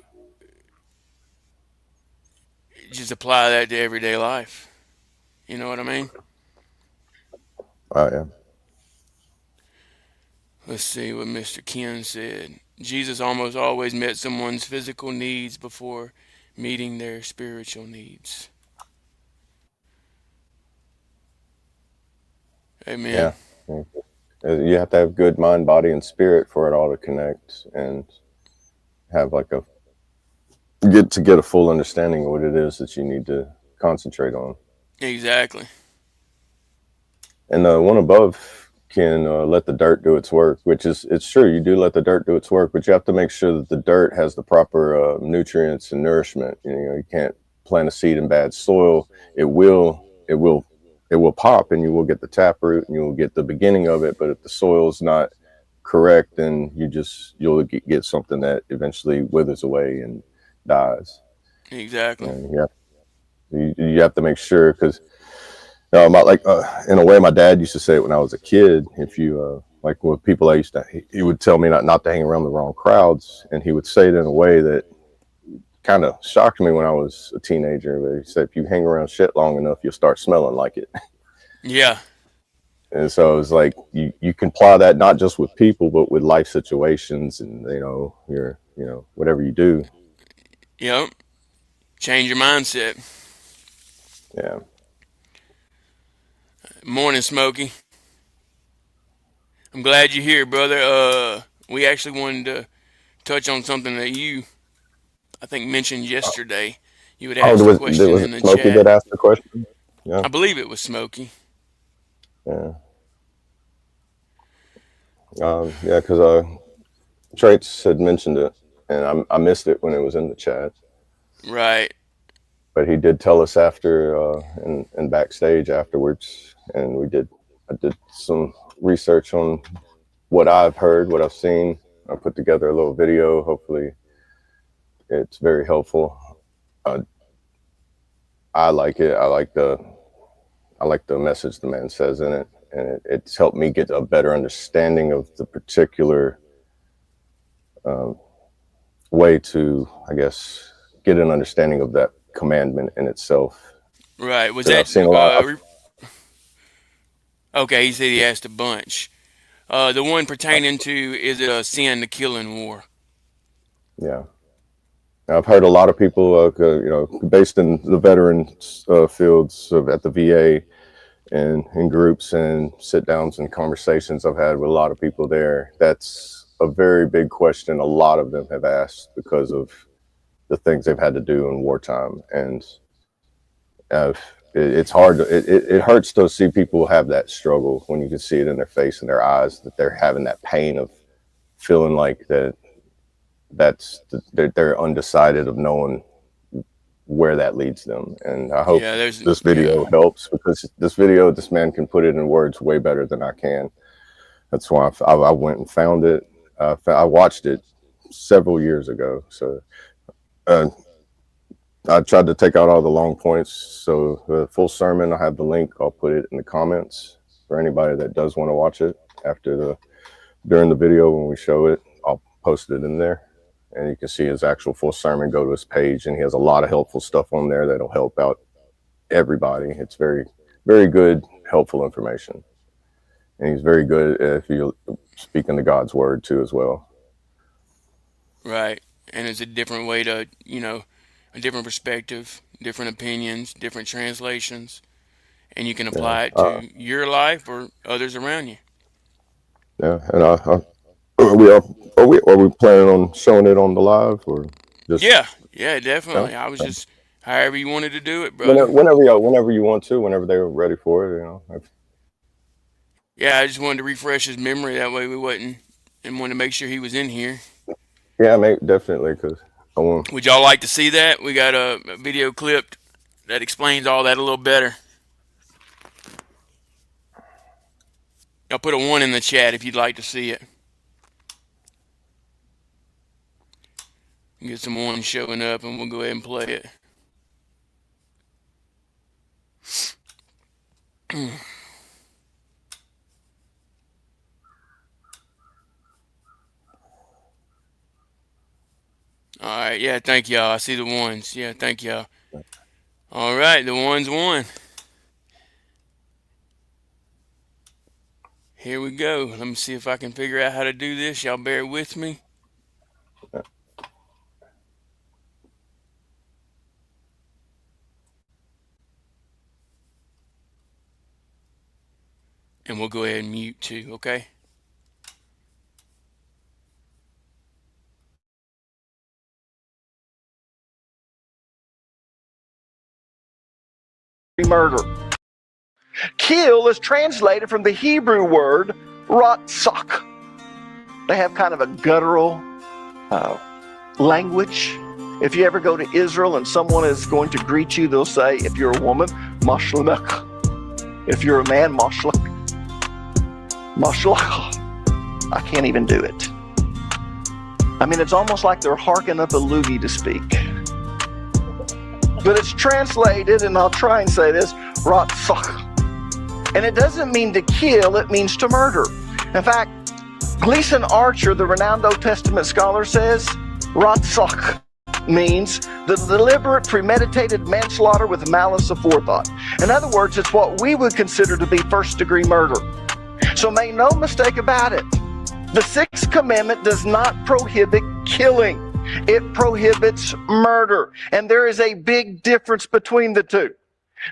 C: just apply that to everyday life. You know what I mean?
D: yeah,
C: Let's see what Mr. Ken said. Jesus almost always met someone's physical needs before meeting their spiritual needs. Amen.
D: yeah. You have to have good mind, body, and spirit for it all to connect and have like get a full understanding of what it is that you need to concentrate on.
C: Exactly.
D: And the one above can let the dirt do its work, which is it's true. You do let the dirt do its work, but you have to make sure that the dirt has the proper nutrients and nourishment. You can't plant a seed in bad soil. It will pop, and you will get the taproot, and you will get the beginning of it. But if the soil is not correct, then you'll get something that eventually withers away and dies.
C: Exactly.
D: And you have to make sure because in a way, my dad used to say it when I was a kid. If you like with people I used to, he would tell me not to hang around the wrong crowds, and he would say it in a way that kind of shocked me when I was a teenager. But he said, if you hang around shit long enough, you'll start smelling like it.
C: Yeah.
D: And so it's like you can apply that not just with people, but with life situations, and whatever you do.
C: Yep. Change your mindset.
D: Yeah.
C: Morning, Smokey. I'm glad you're here, brother. We actually wanted to touch on something that you, I think, mentioned yesterday. You had
D: Oh,
C: asked a question
D: was
C: in
D: it
C: the
D: Smokey
C: chat.
D: that asked the question? Yeah.
C: I believe it was Smokey.
D: Yeah. Yeah, because Traits had mentioned it, and I missed it when it was in the chat.
C: Right.
D: But he did tell us after and backstage afterwards, and I did some research on what I've heard, what I've seen. I put together a little video. Hopefully, it's very helpful. Uh, I like it. I like the message the man says in it, and it's helped me get a better understanding of the particular way to, I guess, get an understanding of that commandment in itself.
C: Right. Was
D: Because
C: that
D: I've seen a lot.
C: okay? He said he asked a bunch. The one pertaining to is it a sin to kill in war?
D: Yeah, I've heard a lot of people, based in the veteran fields at the VA and in groups and sit downs and conversations I've had with a lot of people there. That's a very big question. A lot of them have asked because of the things they've had to do in wartime, and uh, it's hard. It hurts to see people have that struggle when you can see it in their face and their eyes that they're having that pain of feeling like they're undecided of knowing where that leads them. And I hope
C: Yeah,
D: this video helps, because this man can put it in words way better than I can. That's why I went and found it. I watched it several years ago. So I tried to take out all the long points. So the full sermon, I have the link. I'll put it in the comments for anybody that does want to watch it during the video when we show it. I'll post it in there, and you can see his actual full sermon. Go to his page, and he has a lot of helpful stuff on there that'll help out everybody. It's very, very good, helpful information. And he's very good if you speaking to God's word too as well.
C: Right. And it's a different way to, a different perspective, different opinions, different translations, and you can apply it to your life or others around you.
D: Yeah, and are we planning on showing it on the live, or just?
C: Yeah, definitely. I was just however you wanted to do it, brother.
D: Whenever you want to, whenever they're ready for it,
C: Yeah, I just wanted to refresh his memory. That way we wasn't, and wanted to make sure he was in here.
D: Yeah, definitely, because I want.
C: Would y'all like to see that? We got a video clip that explains all that a little better. I'll put a 1 in the chat if you'd like to see it. Get some 1 showing up, and we'll go ahead and play it. All right, yeah, thank y'all. I see the 1s. Yeah, thank y'all. All right, the 1's won. Here we go. Let me see if I can figure out how to do this. Y'all bear with me. And we'll go ahead and mute too, okay?
F: Murder. Kill is translated from the Hebrew word ratzak. They have kind of a guttural language. If you ever go to Israel and someone is going to greet you, they'll say, if you're a woman, mashlak. If you're a man, mashlak. Mashlak. I can't even do it. I mean, it's almost like they're harking up a loogie to speak. But it's translated, and I'll try and say this, ratzak. And it doesn't mean to kill, it means to murder. In fact, Gleason Archer, the renowned Old Testament scholar, says ratzak means the deliberate, premeditated manslaughter with malice aforethought. In other words, it's what we would consider to be first-degree murder. So make no mistake about it. The Sixth Commandment does not prohibit killing. It prohibits murder. And there is a big difference between the two.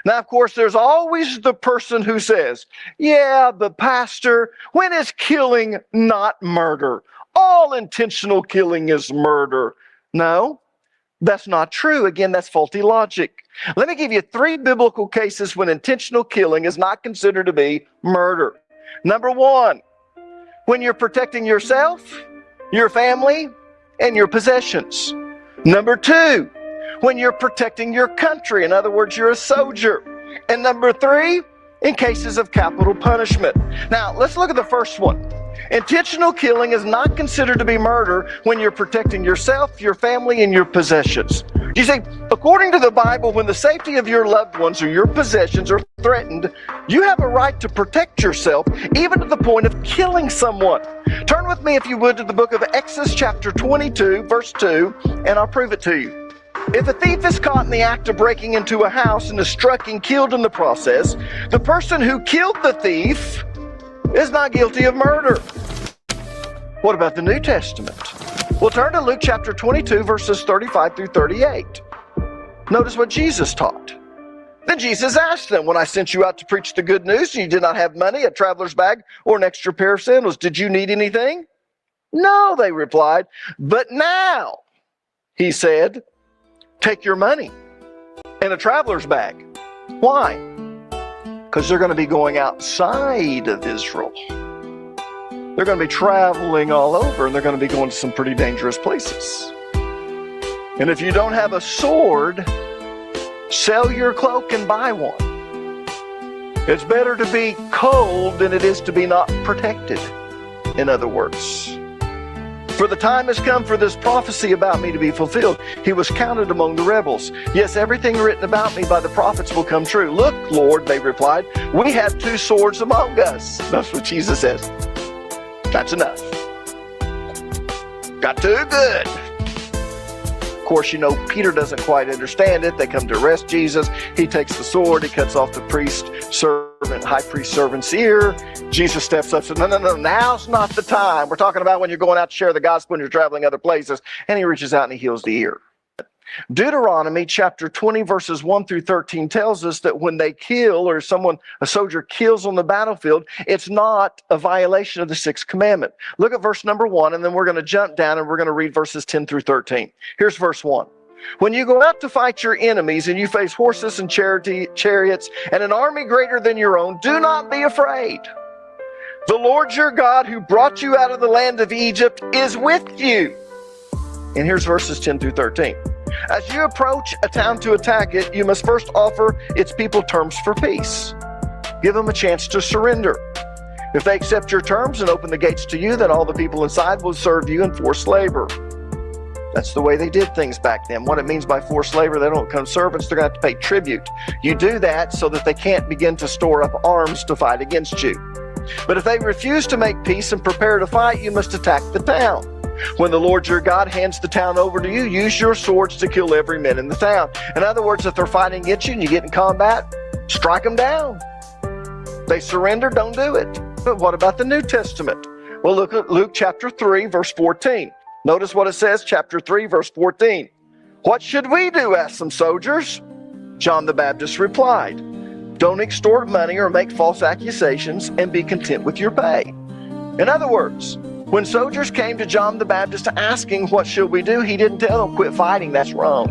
F: Now, of course, there's always the person who says, yeah, but pastor, when is killing not murder? All intentional killing is murder. No, that's not true. Again, that's faulty logic. Let me give you 3 biblical cases when intentional killing is not considered to be murder. Number 1, when you're protecting yourself, your family, and your possessions. Number 2, when you're protecting your country. In other words, you're a soldier. And number 3, in cases of capital punishment. Now, let's look at the first one. Intentional killing is not considered to be murder when you're protecting yourself, your family, and your possessions. You see, according to the Bible, when the safety of your loved ones or your possessions are threatened, you have a right to protect yourself, even to the point of killing someone. Turn with me, if you would, to the book of Exodus chapter 22, verse 2, and I'll prove it to you. If a thief is caught in the act of breaking into a house and is struck and killed in the process, the person who killed the thief is not guilty of murder. What about the New Testament? Well, turn to Luke chapter 22, verses 35 through 38. Notice what Jesus taught. Then Jesus asked them, when I sent you out to preach the good news and you did not have money, a traveler's bag, or an extra pair of sandals, did you need anything? No, they replied. But now, he said, take your money and a traveler's bag. Why? Because they're going to be going outside of Israel. They're going to be traveling all over, and they're going to be going to some pretty dangerous places. And if you don't have a sword, Sell your cloak and buy one. It's better to be cold than it is to be not protected. In other words, for the time has come for this prophecy about me to be fulfilled. He was counted among the rebels. Yes, everything written about me by the prophets will come true. Look, Lord, they replied, we have 2 swords among us. That's what Jesus says. That's enough. Got 2? Good. Of course, you know, Peter doesn't quite understand it. They come to arrest Jesus. He takes the sword. He cuts off the high priest servant's ear. Jesus steps up and says, no, now's not the time. We're talking about when you're going out to share the gospel and you're traveling other places. And he reaches out and he heals the ear. Deuteronomy chapter 20 verses 1 through 13 tells us that when they kill or a soldier kills on the battlefield, it's not a violation of the 6th commandment. Look at verse number 1, and then we're going to jump down and we're going to read verses 10 through 13. Here's verse 1. When you go out to fight your enemies and you face horses and chariots and an army greater than your own, do not be afraid. The Lord your God who brought you out of the land of Egypt is with you. And here's verses 10 through 13. As you approach a town to attack it, you must first offer its people terms for peace. Give them a chance to surrender. If they accept your terms and open the gates to you, then all the people inside will serve you in forced labor. That's the way they did things back then. What it means by forced labor, they don't become servants, they're going to have to pay tribute. You do that so that they can't begin to store up arms to fight against you. But if they refuse to make peace and prepare to fight, you must attack the town. When the Lord your God hands the town over to you, use your swords to kill every man in the town. In other words, if they're fighting against you and you get in combat, strike them down. They surrender, don't do it. But what about the New Testament? Well, look at Luke chapter 3, verse 14. Notice what it says, chapter 3, verse 14. What should we do? Asked some soldiers. John the Baptist replied, don't extort money or make false accusations, and be content with your pay. In other words, when soldiers came to John the Baptist asking, what should we do? He didn't tell them, quit fighting, that's wrong.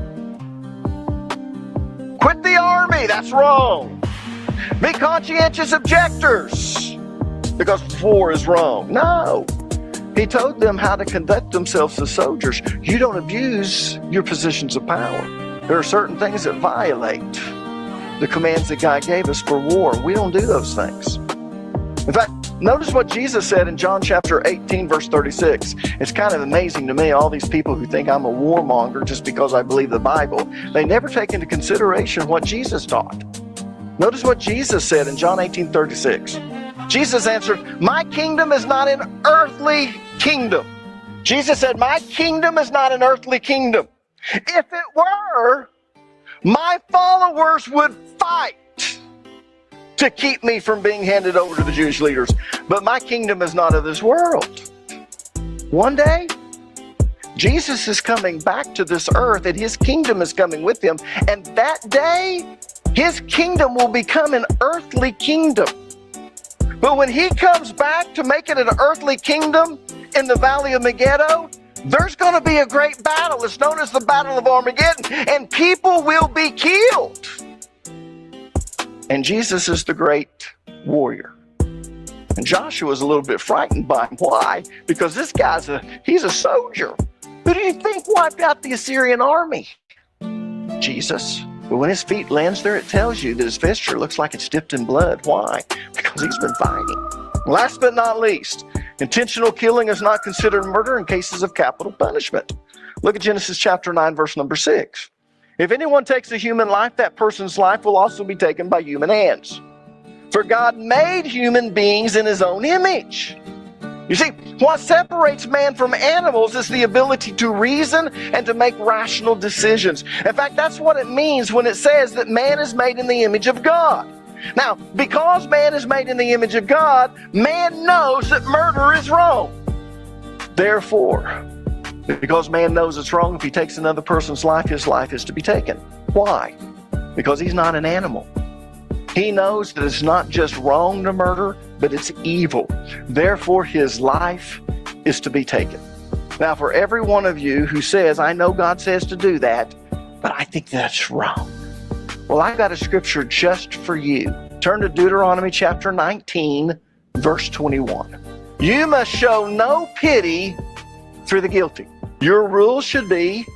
F: Quit the army, that's wrong. Be conscientious objectors, because war is wrong. No. He told them how to conduct themselves as soldiers. You don't abuse your positions of power. There are certain things that violate the commands that God gave us for war. We don't do those things. In fact, notice what Jesus said in John chapter 18, verse 36. It's kind of amazing to me, all these people who think I'm a warmonger just because I believe the Bible, they never take into consideration what Jesus taught. Notice what Jesus said in John 18, 36. Jesus answered, my kingdom is not an earthly kingdom. Jesus said, my kingdom is not an earthly kingdom. If it were, my followers would fight to keep me from being handed over to the Jewish leaders. But my kingdom is not of this world. One day, Jesus is coming back to this earth and his kingdom is coming with him. And that day, his kingdom will become an earthly kingdom. But when he comes back to make it an earthly kingdom in the valley of Megiddo, there's going to be a great battle. It's known as the Battle of Armageddon, and people will be killed. And Jesus is the great warrior. And Joshua is a little bit frightened by him. Why? Because this guy's he's a soldier. Who do you think wiped out the Assyrian army? Jesus. But when his feet lands there, it tells you that his vesture looks like it's dipped in blood. Why? Because he's been fighting. Last but not least, intentional killing is not considered murder in cases of capital punishment. Look at Genesis chapter 9, verse number 6. If anyone takes a human life, that person's life will also be taken by human hands. For God made human beings in his own image. You see, what separates man from animals is the ability to reason and to make rational decisions. In fact, that's what it means when it says that man is made in the image of God. Now, because man is made in the image of God, man knows that murder is wrong. Therefore, because man knows it's wrong, if he takes another person's life, his life is to be taken. Why? Because he's not an animal. He knows that it's not just wrong to murder, but it's evil. Therefore, his life is to be taken. Now, for every one of you who says, I know God says to do that, but I think that's wrong. Well, I've got a scripture just for you. Turn to Deuteronomy chapter 19, verse 21. You must show no pity for the guilty. Your rule should be,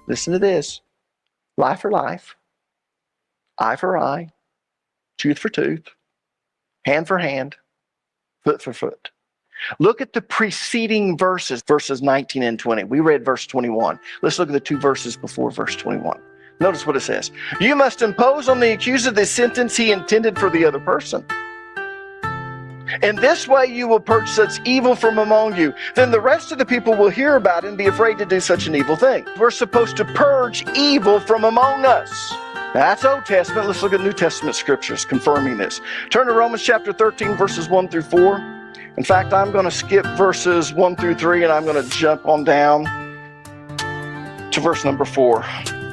F: listen to this, life for life, eye for eye, tooth for tooth, hand for hand, foot for foot. Look at the preceding verses 19 and 20. We read verse 21. Let's look at the two verses before verse 21. Notice what it says. You must impose on the accuser the sentence he intended for the other person. In this way you will purge such evil from among you. Then the rest of the people will hear about it and be afraid to do such an evil thing. We're supposed to purge evil from among us. That's Old Testament. Let's look at New Testament scriptures confirming this. Turn to Romans chapter 13, verses 1 through 4. In fact, I'm going to skip verses 1 through 3 and I'm going to jump on down to verse number 4.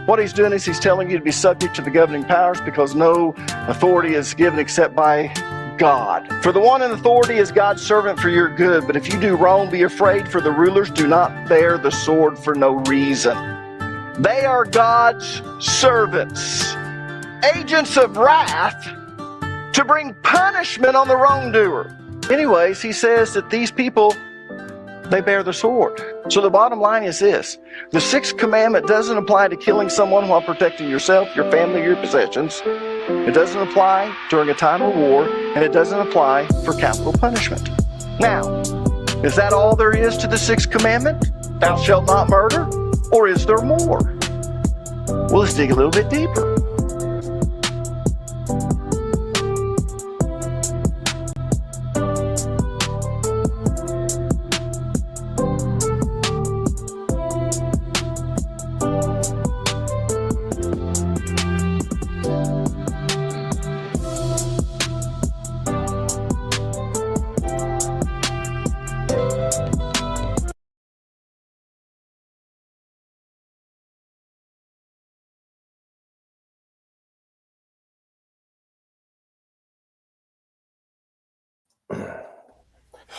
F: What he's doing is he's telling you to be subject to the governing powers because no authority is given except by God. For the one in authority is God's servant for your good, but if you do wrong, be afraid, for the rulers do not bear the sword for no reason. They are God's servants, agents of wrath to bring punishment on the wrongdoer. Anyways, he says that these people, they bear the sword. So the bottom line is this. The sixth commandment doesn't apply to killing someone while protecting yourself, your family, your possessions. It doesn't apply during a time of war, and it doesn't apply for capital punishment. Now, is that all there is to the sixth commandment? Thou shalt not murder? Or is there more? Well, let's dig a little bit deeper.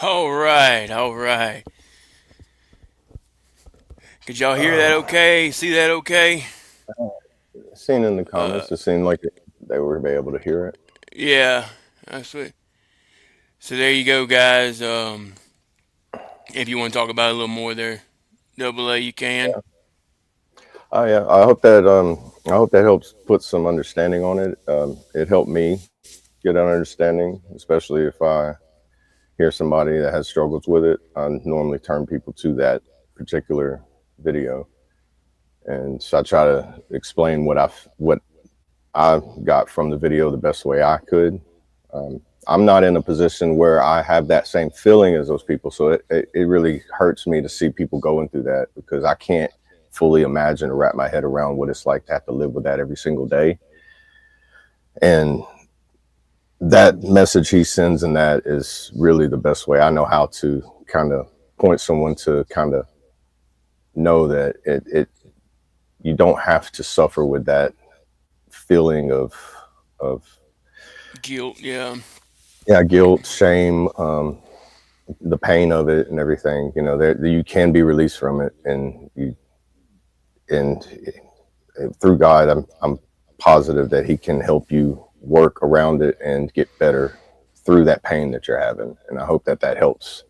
C: All right, all right. Could y'all hear that okay? See that okay?
D: Seen in the comments, it seemed like they were able to hear it.
C: Yeah, that's what. So there you go, guys. If you want to talk about it a little more there, Double A, you can.
D: Oh yeah, I hope that helps put some understanding on it. It helped me get an understanding, especially if I hear somebody that has struggles with it. I normally turn people to that particular video, and so I try to explain what I got from the video the best way I could. I'm not in a position where I have that same feeling as those people, so it really hurts me to see people going through that, because I can't fully imagine or wrap my head around what it's like to have to live with that every single day. And that message he sends in that is really the best way I know how to kind of point someone to kind of know that you don't have to suffer with that feeling of
C: Guilt, yeah.
D: guilt, shame, the pain of it and everything. You know, you can be released from it, and through God, I'm positive that he can help you work around it and get better through that pain that you're having. And I hope that helps.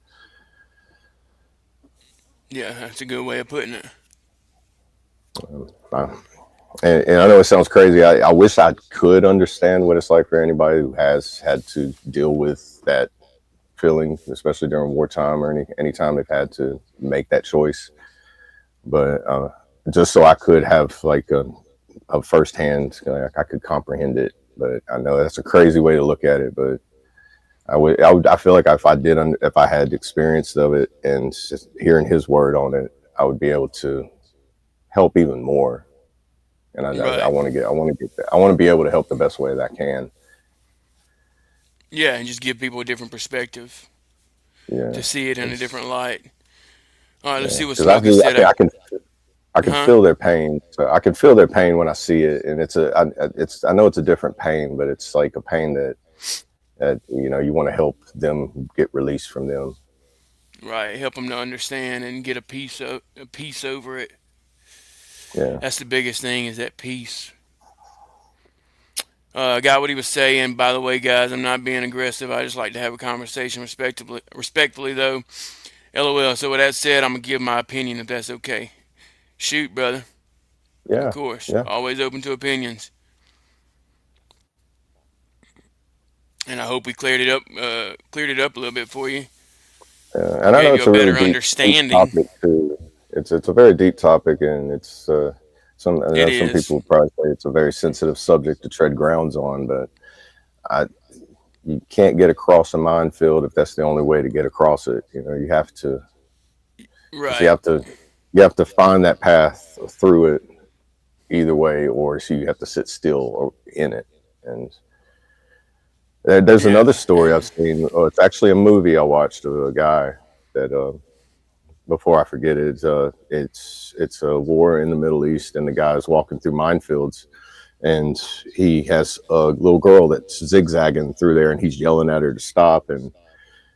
C: Yeah, that's a good way of putting it.
D: And I know it sounds crazy. I wish I could understand what it's like for anybody who has had to deal with that feeling, especially during wartime or any time they've had to make that choice. But just so I could have like a firsthand, like I could comprehend it. But I know that's a crazy way to look at it. But I feel like if I had experience of it and just hearing his word on it, I would be able to help even more. And
C: Right.
D: I want to get that. I want to be able to help the best way that I can.
C: Yeah, and just give people a different perspective
D: Yeah.
C: to see it in a different light. All right, let's see what
D: Because
C: Smokey said.
D: I can feel their pain. So I can feel their pain when I see it, and I know it's a different pain, but it's like a pain that you want to help them get released from them.
C: Right, help them to understand and get a peace over it.
D: Yeah.
C: That's the biggest thing, is that peace. Got what he was saying. By the way, guys, I'm not being aggressive. I just like to have a conversation respectfully, though. LOL. So with that said, I'm gonna give my opinion if that's okay. Shoot, brother.
D: Yeah.
C: Of course.
D: Yeah.
C: Always open to opinions. and I hope we cleared it up a little bit for you.
D: And I know
C: Gave you
D: it's
C: a
D: a really
C: better
D: deep
C: understanding.
D: topic too. It's a very deep topic, and it's I
C: It
D: know some
C: is.
D: people would probably say it's a very sensitive subject to tread grounds on, but I you can't get across a minefield if that's the only way to get across it. You know, you have to you
C: Right.
D: have to you have to find that path through it either way, or so you have to sit still or in it. And there's another
C: Yeah.
D: story I've
C: And
D: seen. Oh, it's actually a movie I watched of a guy that before I forget it, it's a war in the Middle East, and the guy's walking through minefields, and he has a little girl that's zigzagging through there, and he's yelling at her to stop, and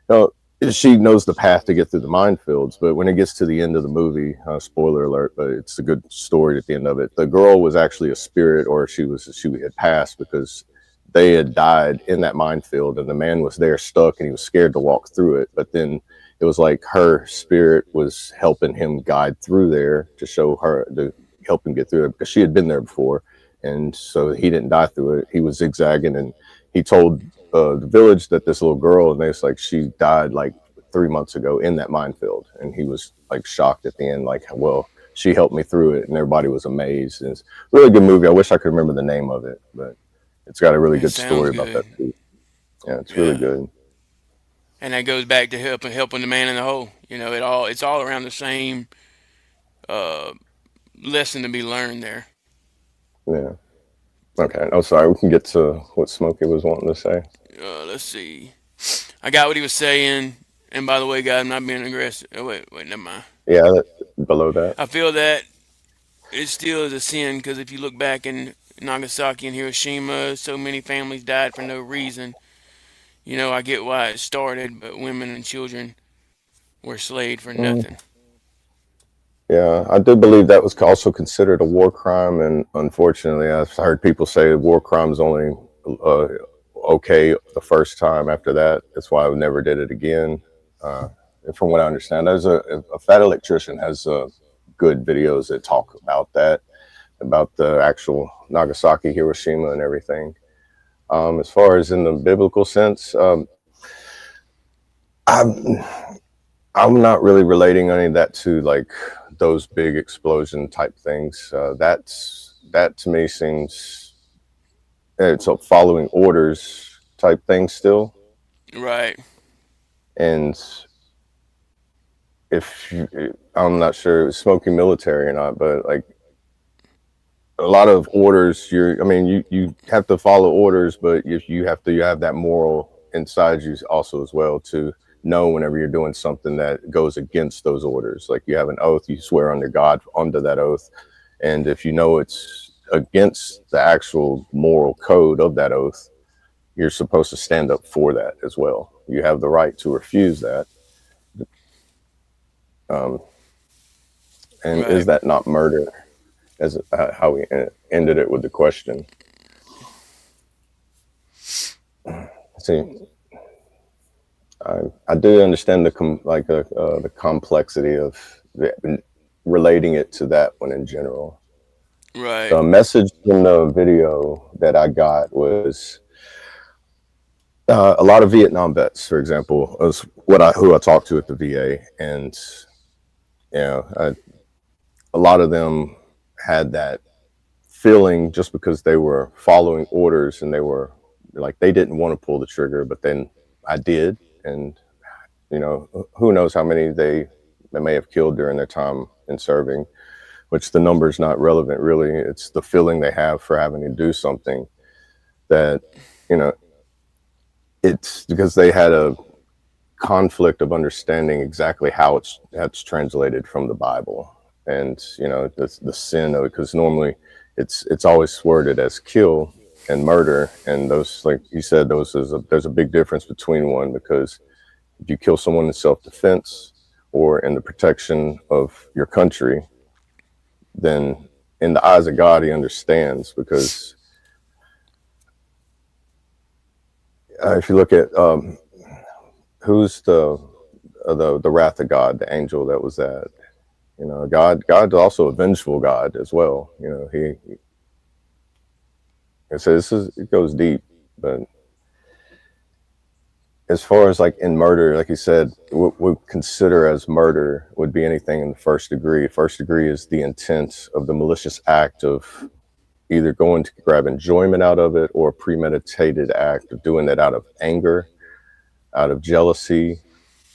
D: know, she knows the path to get through the minefields. But when it gets to the end of the movie, spoiler alert, but it's a good story at the end of it. The girl was actually a spirit, or she had passed because they had died in that minefield, and the man was there stuck, and he was scared to walk through it. But then it was like her spirit was helping him guide through there to show her to help him get through it because she had been there before, and so he didn't die through it. He was zigzagging, and he told the village that this little girl, and they was like, she died like 3 months ago in that minefield, and he was like shocked at the end, like, well, she helped me through it, and everybody was amazed. And it's a really good movie. I wish I could remember the name of it, but it's got a really
C: it
D: good
C: sounds
D: story about
C: good.
D: that too. Yeah, it's really
C: Yeah.
D: good.
C: And that goes back to helping the man in the hole. It's all around the same uh, lesson to be learned there.
D: Yeah. Okay. Oh, sorry. We can get to what Smokey was wanting to say.
C: Let's see. I got what he was saying. And by the way, guys, I'm not being aggressive. Oh, wait, never mind.
D: Yeah, below that.
C: I feel that it still is a sin because if you look back in Nagasaki and Hiroshima, so many families died for no reason. I get why it started, but women and children were slaved for nothing.
D: Yeah, I do believe that was also considered a war crime, and unfortunately, I've heard people say war crimes only uh, okay the first time. After that, that's why I never did it again. Uh, and from what I understand, there's a fat electrician has good videos that talk about that, about the actual Nagasaki, Hiroshima, and everything. As far as in the biblical sense, I'm I'm not really relating any of that to like those big explosion type things. That to me seems it's a following orders type thing still.
C: Right,
D: And if I'm not sure it was smoking military or not, but like a lot of orders, I mean, you have to follow orders, but you have that moral inside you also as well to know whenever you're doing something that goes against those orders. Like you have an oath, you swear under God under that oath, and if you know it's against the actual moral code of that oath, you're supposed to stand up for that as well. You have the right to refuse that. Um, and is
C: right.
D: that not murder? As how we ended it with the question. See, I do understand the complexity of relating it to that one in general.
C: Right,
D: The message in the video that I got was a lot of Vietnam vets, for example, was who I talked to at the VA, and you know, a lot of them had that feeling just because they were following orders and they were like they didn't want to pull the trigger, but then I did, and who knows how many they may have killed during their time in serving, which the number's not relevant really. It's the feeling they have for having to do something that, you know, it's because they had a conflict of understanding exactly how that's translated from the Bible, and the sin of it, because normally it's always worded as kill and murder, and those, like you said, there's a big difference between one, because if you kill someone in self-defense or in the protection of your country, then in the eyes of God, he understands, because if you look at who's the wrath of God, the angel that was that, God's also a vengeful God as well. It says it goes deep, but as far as like in murder, like you said, what we consider as murder would be anything in the first degree. First degree is the intent of the malicious act of either going to grab enjoyment out of it, or a premeditated act of doing that out of anger, out of jealousy,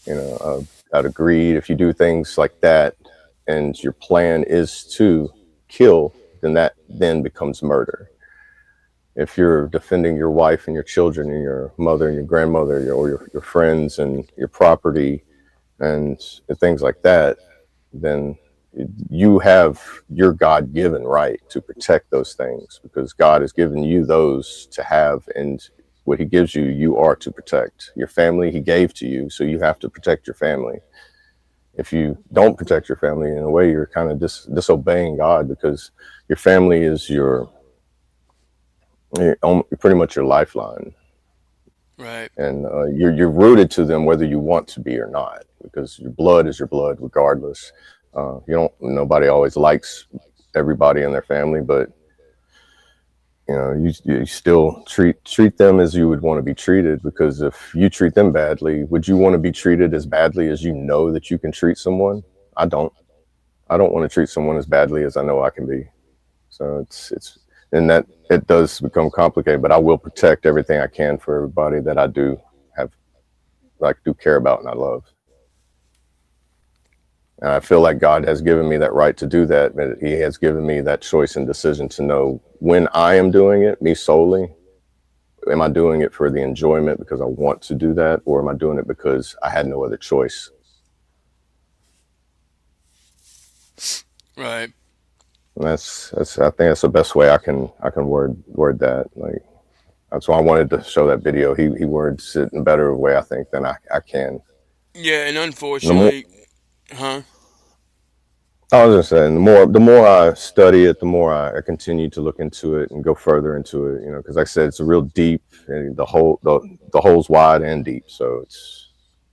D: out of greed. If you do things like that and your plan is to kill, then that then becomes murder. If you're defending your wife and your children and your mother and your grandmother, or your friends and your property and things like that, then you have your God-given right to protect those things, because God has given you those to have, and what he gives you, you are to protect. Your family he gave to you, so you have to protect your family. If you don't protect your family, in a way, you're kind of disobeying God, because your family is your pretty much your lifeline,
C: Right.
D: and you're rooted to them whether you want to be or not, because your blood is your blood regardless. Nobody always likes everybody in their family, but you still treat them as you would want to be treated, because if you treat them badly, would you want to be treated as badly as you know that you can treat someone? I don't want to treat someone as badly as I know I can be. So it's and that it does become complicated, but I will protect everything I can for everybody that I do care about and I love. And I feel like God has given me that right to do that. But he has given me that choice and decision to know when I am doing it, me solely, am I doing it for the enjoyment because I want to do that, or am I doing it because I had no other choice?
C: Right.
D: And that's I think that's the best way I can word that. Like, that's why I wanted to show that video. He words it in a better way, I think, than I can.
C: Yeah, and
D: The more,
C: unfortunately, huh?
D: I was just saying, the more I study it, the more I continue to look into it and go further into it. Because like I said, it's a real deep, and the hole's wide and deep. So it's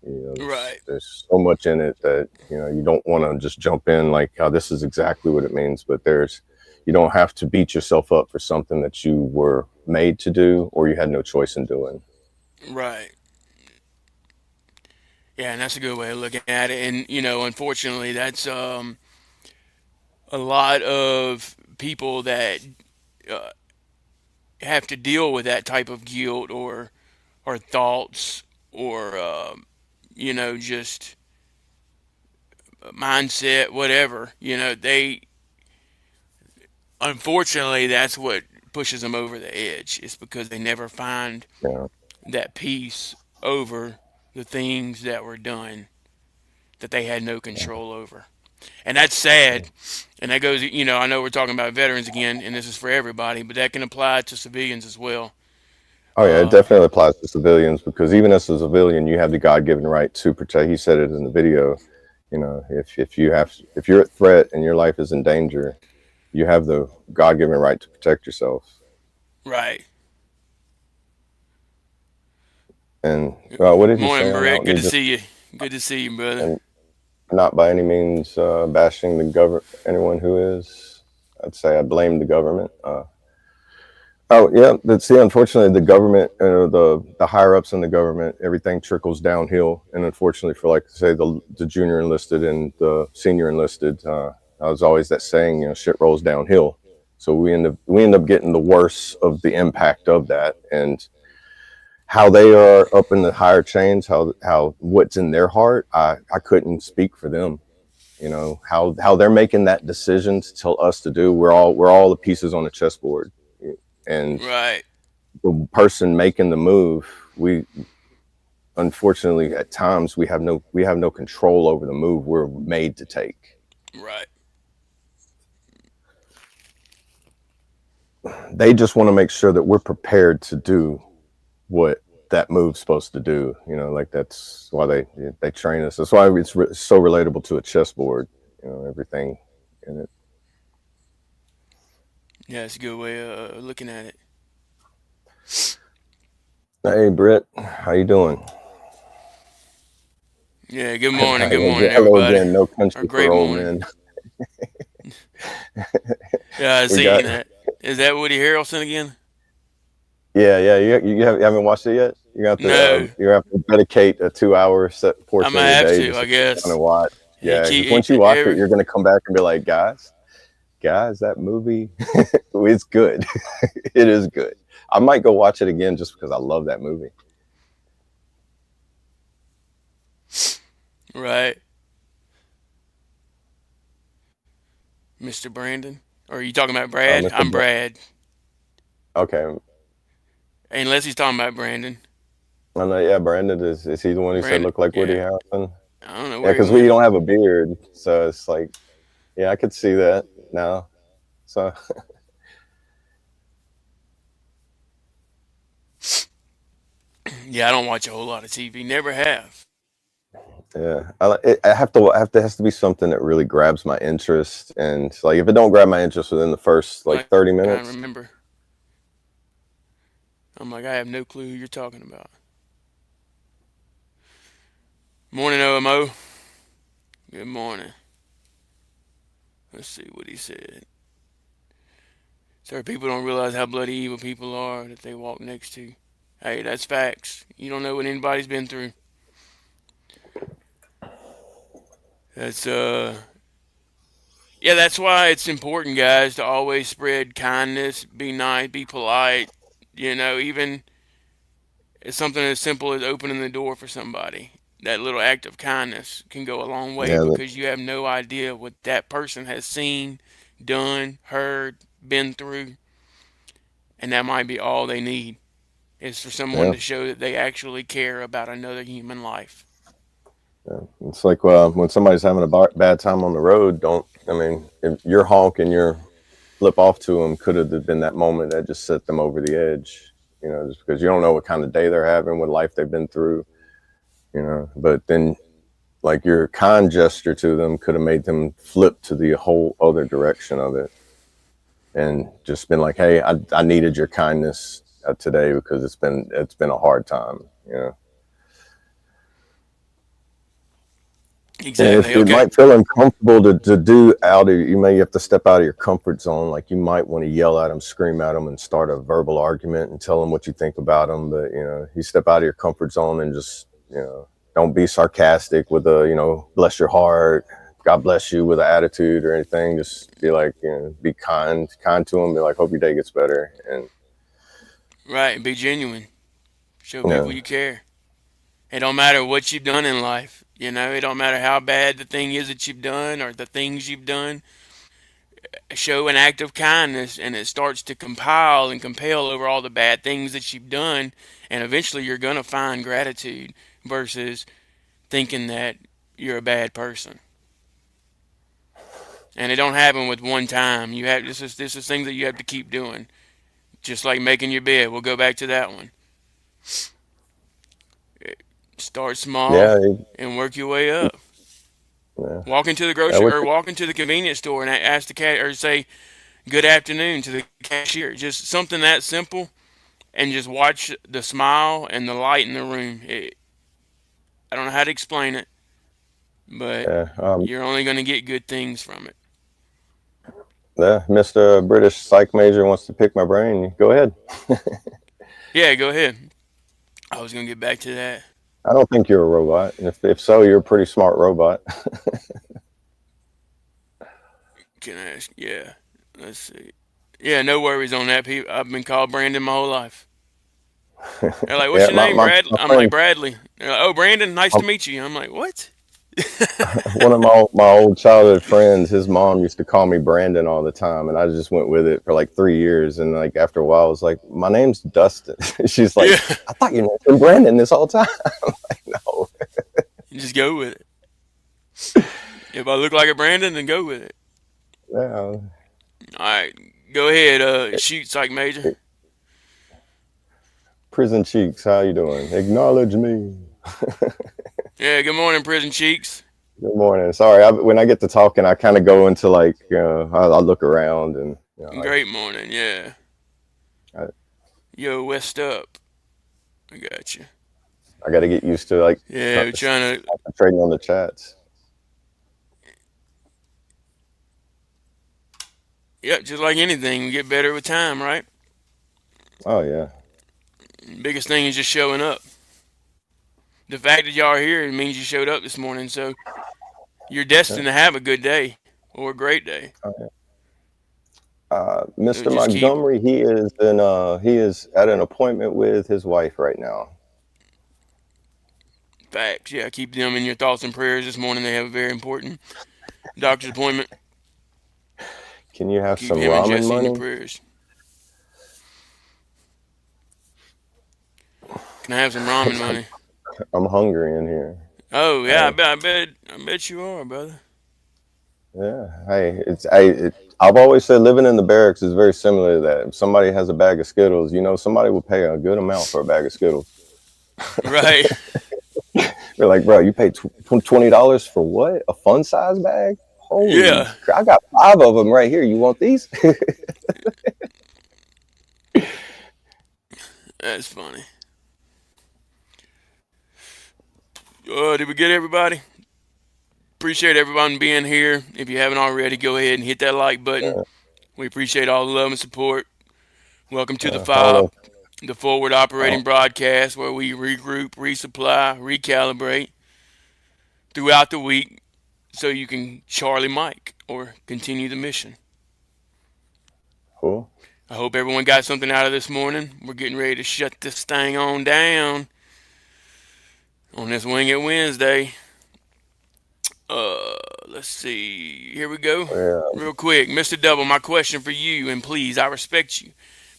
C: Right.
D: there's so much in it that you don't want to just jump in like, oh, this is exactly what it means. But you don't have to beat yourself up for something that you were made to do or you had no choice in doing.
C: Right. Yeah, and that's a good way of looking at it. And unfortunately, that's a lot of people that uh, have to deal with that type of guilt or thoughts or just mindset, whatever. They unfortunately that's what pushes them over the edge. It's because they never find
D: Yeah.
C: that peace over the things that were done that they had no control over. And that's sad. And that goes, I know we're talking about veterans again, and this is for everybody, but that can apply to civilians as well.
D: Oh yeah, it definitely applies to civilians, because even as a civilian, you have the God-given right to protect. He said it in the video. If you're at threat and your life is in danger, you have the God-given right to protect yourself.
C: Right.
D: And what did he say
C: Morning,
D: on that
C: Brett.
D: one?
C: Good to see you. Good to see you, brother.
D: And not by any means bashing the government. Anyone who is, I'd say I blame the government. Oh yeah, see, unfortunately, the government, the higher ups in the government, everything trickles downhill, and unfortunately, for like say the junior enlisted and the senior enlisted, there's always that saying, shit rolls downhill. So we end up getting the worst of the impact of that, and how they are up in the higher chains, how what's in their heart, I couldn't speak for them. How they're making that decision to tell us to do. We're all the pieces on the chessboard. And
C: Right.
D: the person making the move, we unfortunately at times we have no control over the move we're made to take.
C: Right.
D: They just want to make sure that we're prepared to do what that move's supposed to do. Like that's why they train us. That's why it's so relatable to a chessboard. Everything in it.
C: Yeah, it's a good way of looking at it.
D: Hey Britt, how you doing?
C: Yeah, good morning. Good
D: Hello
C: morning,
D: again. Hello
C: everybody.
D: again. No
C: Or
D: country
C: great
D: for old
C: morning.
D: men.
C: Yeah, I
D: We
C: seen
D: got
C: that. Is that Woody Harrelson again?
D: yeah. You haven't watched it yet? You have to
C: No,
D: dedicate a 2 hour set
C: I'm
D: portion
C: gonna
D: of your
C: have
D: day
C: to,
D: just
C: I
D: to sit down
C: guess.
D: and watch.
C: He
D: Yeah, because
C: keep
D: once you watch it,
C: every
D: you're gonna come back and be like, guys, that movie, it's good. It is good. I might go watch it again just because I love that movie.
C: right, Mr. Brandon. Or are you talking about Brad?
D: Mr.
C: I'm Brad.
D: Okay,
C: Unless he's talking about Brandon.
D: I know. Yeah, Brandon is he the one who said
C: Brandon,
D: look like Woody
C: yeah.
D: Harrelson?
C: I don't know
D: Yeah,
C: where he
D: because we
C: went.
D: don't have a beard, so it's like, yeah, I could see that now. So
C: Yeah, I don't watch a whole lot of TV. Never have.
D: yeah, I have to has to be something that really grabs my interest, and like if it don't grab my interest within the first like
C: Like,
D: 30
C: I
D: minutes,
C: remember. I'm like, I have no clue who you're talking about. Morning, OMO. Good morning. Let's see what he said. Sir, people don't realize how bloody evil people are that they walk next to. Hey, that's facts. You don't know what anybody's been through. That's yeah, that's why it's important, guys, to always spread kindness, be nice, be polite. Even it's something as simple as opening the door for somebody. That little act of kindness can go a long way
D: yeah,
C: because you have no idea what that person has seen, done, heard, been through, and that might be all they need is for someone
D: yeah.
C: to show that they actually care about another human life.
D: Yeah. It's like when somebody's having a bad time on the road, don't, I mean, if your honk and your flip off to them could have been that moment that just set them over the edge, just because you don't know what kind of day they're having, what life they've been through, but then like your kind gesture to them could have made them flip to the whole other direction of it and just been like, hey, I needed your kindness today because it's been a hard time. And if
C: Exactly.
D: it
C: Okay.
D: might feel uncomfortable to do you may have to step out of your comfort zone. Like you might want to yell at them, scream at them, and start a verbal argument and tell them what you think about them. But you step out of your comfort zone and just don't be sarcastic with bless your heart, God bless you with an attitude or anything. Just be like be kind to them. Be like, hope your day gets better. And
C: Right. Be genuine. Show
D: you
C: people
D: know,
C: you care. It don't matter what you've done in life. It don't matter how bad the thing is that you've done or the things you've done. Show an act of kindness and it starts to compile and compel over all the bad things that you've done. And eventually you're going to find gratitude versus thinking that you're a bad person. And it don't happen with one time. This is things that you have to keep doing. Just like making your bed. We'll go back to that one. Start small
D: yeah,
C: and work your way up.
D: yeah.
C: Walk into the
D: I
C: grocery
D: would,
C: or walk into the convenience store and ask the cat or say good afternoon to the cashier. Just something that simple, and just watch the smile and the light in the room. I don't know how to explain it, but
D: yeah,
C: you're only going to get good things from it.
D: yeah. Mr. British Psych major wants to pick my brain. Go ahead.
C: Yeah, go ahead. I was going to get back to that.
D: I don't think you're a robot. And if so, you're a pretty smart robot.
C: Can I ask? Yeah, let's see. Yeah, no worries on that. People, I've been called Brandon my whole life. They're like, "What's
D: Yeah,
C: your
D: my,
C: name,
D: my,
C: Brad?"
D: my
C: I'm like,
D: friend,
C: "Bradley." They're like, "Oh, Brandon, nice
D: my,
C: to meet you." I'm like, "What?"
D: one of my old childhood friends, his mom used to call me Brandon all the time, and I just went with it for like 3 years. And like after a while, I was like, "My name's Dustin." She's like,
C: Yeah,
D: "I thought you were Brandon this whole time." I'm like, no.
C: you just go with it. If I look like a Brandon, then go with it.
D: Yeah.
C: All right, go ahead. Shoot, Psych Major.
D: Prison Cheeks, how you doing? Acknowledge me.
C: Yeah, good morning, Prison Cheeks.
D: Good morning. Sorry, when I get to talking, I kind of go into like I look around and
C: Great morning. Yeah.
D: I,
C: Yo, West up. I got you.
D: I got to get used to like
C: Yeah, we're trying to.
D: concentrating on the chats.
C: Yep, just like anything, we get better with time, right?
D: Oh yeah.
C: Biggest thing is just showing up. The fact that y'all are here, it means you showed up this morning, so you're
D: Yeah.
C: destined to have a good day or a great day. So
D: Mr.
C: just keep
D: Montgomery, he is at an appointment with his wife right now.
C: facts. Yeah, keep them in your thoughts and prayers this morning. They have a very important doctor's appointment.
D: Can you have
C: Keep
D: some
C: him and
D: ramen
C: Jesse in your
D: money?
C: prayers. Can I have some ramen money?
D: I'm hungry in here.
C: Oh yeah,
D: Hey,
C: I bet you are, brother.
D: yeah. Hey, I've always said living in the barracks is very similar to that. If somebody has a bag of Skittles, somebody will pay a good amount for a bag of Skittles.
C: Right.
D: They're like, bro, you paid $20 for what? A fun size bag? Holy
C: Yeah,
D: crap! I got 5 of them right here. You want these?
C: that's funny. Did we get everybody? Appreciate everyone being here. If you haven't already, go ahead and hit that like button. We appreciate all the love and support. Welcome to the
D: I don't know.
C: FOB, the forward
D: I
C: operating
D: don't,
C: broadcast where we regroup, resupply, recalibrate throughout the week so you can Charlie Mike or continue the mission.
D: cool.
C: I hope everyone got something out of this morning. We're getting ready to shut this thing on down on this Wing It Wednesday. Let's see. Here we go.
D: Yeah,
C: Real quick, Mr. Double, my question for you, and please, I respect you,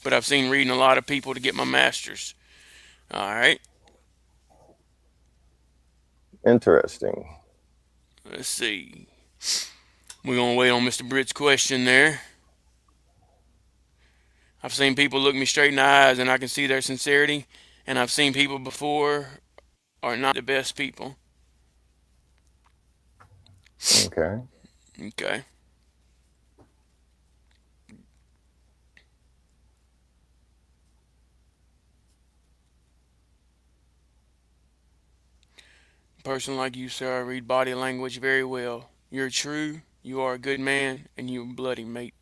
C: but I've seen reading a lot of people to get my master's. All right.
D: interesting.
C: Let's see. We're gonna wait on Mr. Britt's question there. I've seen people look me straight in the eyes, and I can see their sincerity. And I've seen people before are not the best people.
D: Okay.
C: Okay. A person like you, sir, I read body language very well. You're true. You are a good man, and you're a bloody mate.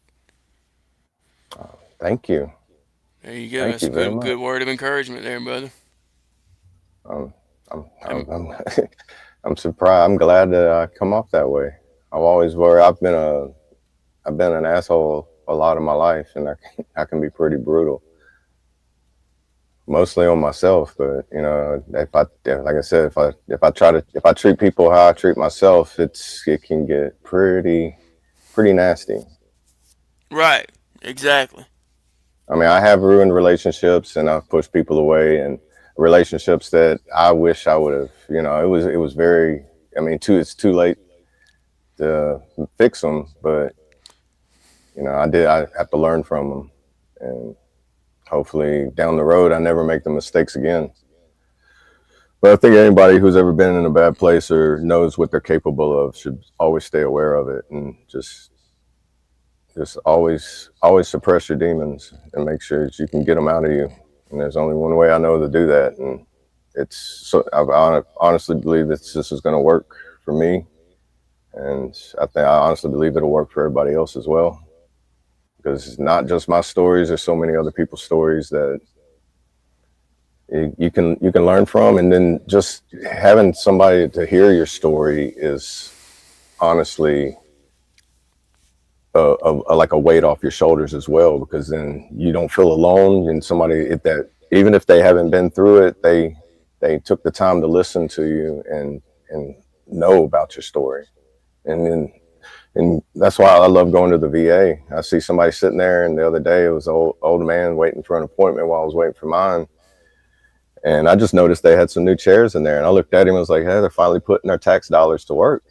D: Thank you.
C: There you go.
D: Thank
C: That's a
D: you very
C: good
D: much.
C: word of encouragement there, brother.
D: Um,
C: Um,
D: I'm I'm surprised. I'm glad that I come off that way. I've always worried. I've been an asshole a lot of my life, and I can be pretty brutal, mostly on myself. But like I said, if I treat people how I treat myself, it can get pretty nasty.
C: right. Exactly.
D: I mean, I have ruined relationships, and I've pushed people away, and relationships that I wish I would have. It was very. I mean, it's too late to fix them, but I have to learn from them, and hopefully down the road I never make the mistakes again. But I think anybody who's ever been in a bad place or knows what they're capable of should always stay aware of it, and just always suppress your demons and make sure that you can get them out of you. And there's only one way I know to do that, and I honestly believe that this is going to work for me, and I honestly believe it'll work for everybody else as well, because it's not just my stories. There's so many other people's stories that you can learn from, and then just having somebody to hear your story is honestly like a weight off your shoulders as well, because then you don't feel alone, and that even if they haven't been through it, they took the time to listen to you and know about your story. And that's why I love going to the VA. I see somebody sitting there, and the other day it was an old man waiting for an appointment while I was waiting for mine. And I just noticed they had some new chairs in there. And I looked at him and was like, hey, they're finally putting their tax dollars to work,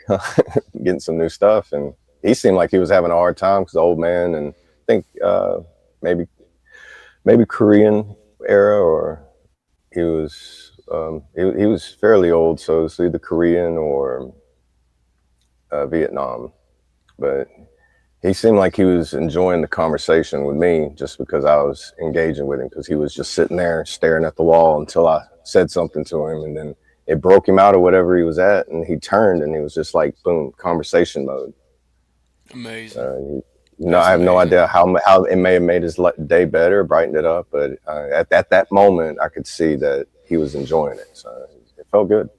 D: getting some new stuff. And he seemed like he was having a hard time, because the old man, and I think maybe Korean era, or he was fairly old. So it's either Korean or Vietnam. But he seemed like he was enjoying the conversation with me, just because I was engaging with him, because he was just sitting there staring at the wall until I said something to him, and then it broke him out of whatever he was at, and he turned and he was just like, boom, conversation mode.
C: Amazing.
D: No,
C: That's
D: I have no
C: amazing.
D: idea how it may have made his day better, brightened it up, but at that moment, I could see that he was enjoying it, so it felt good.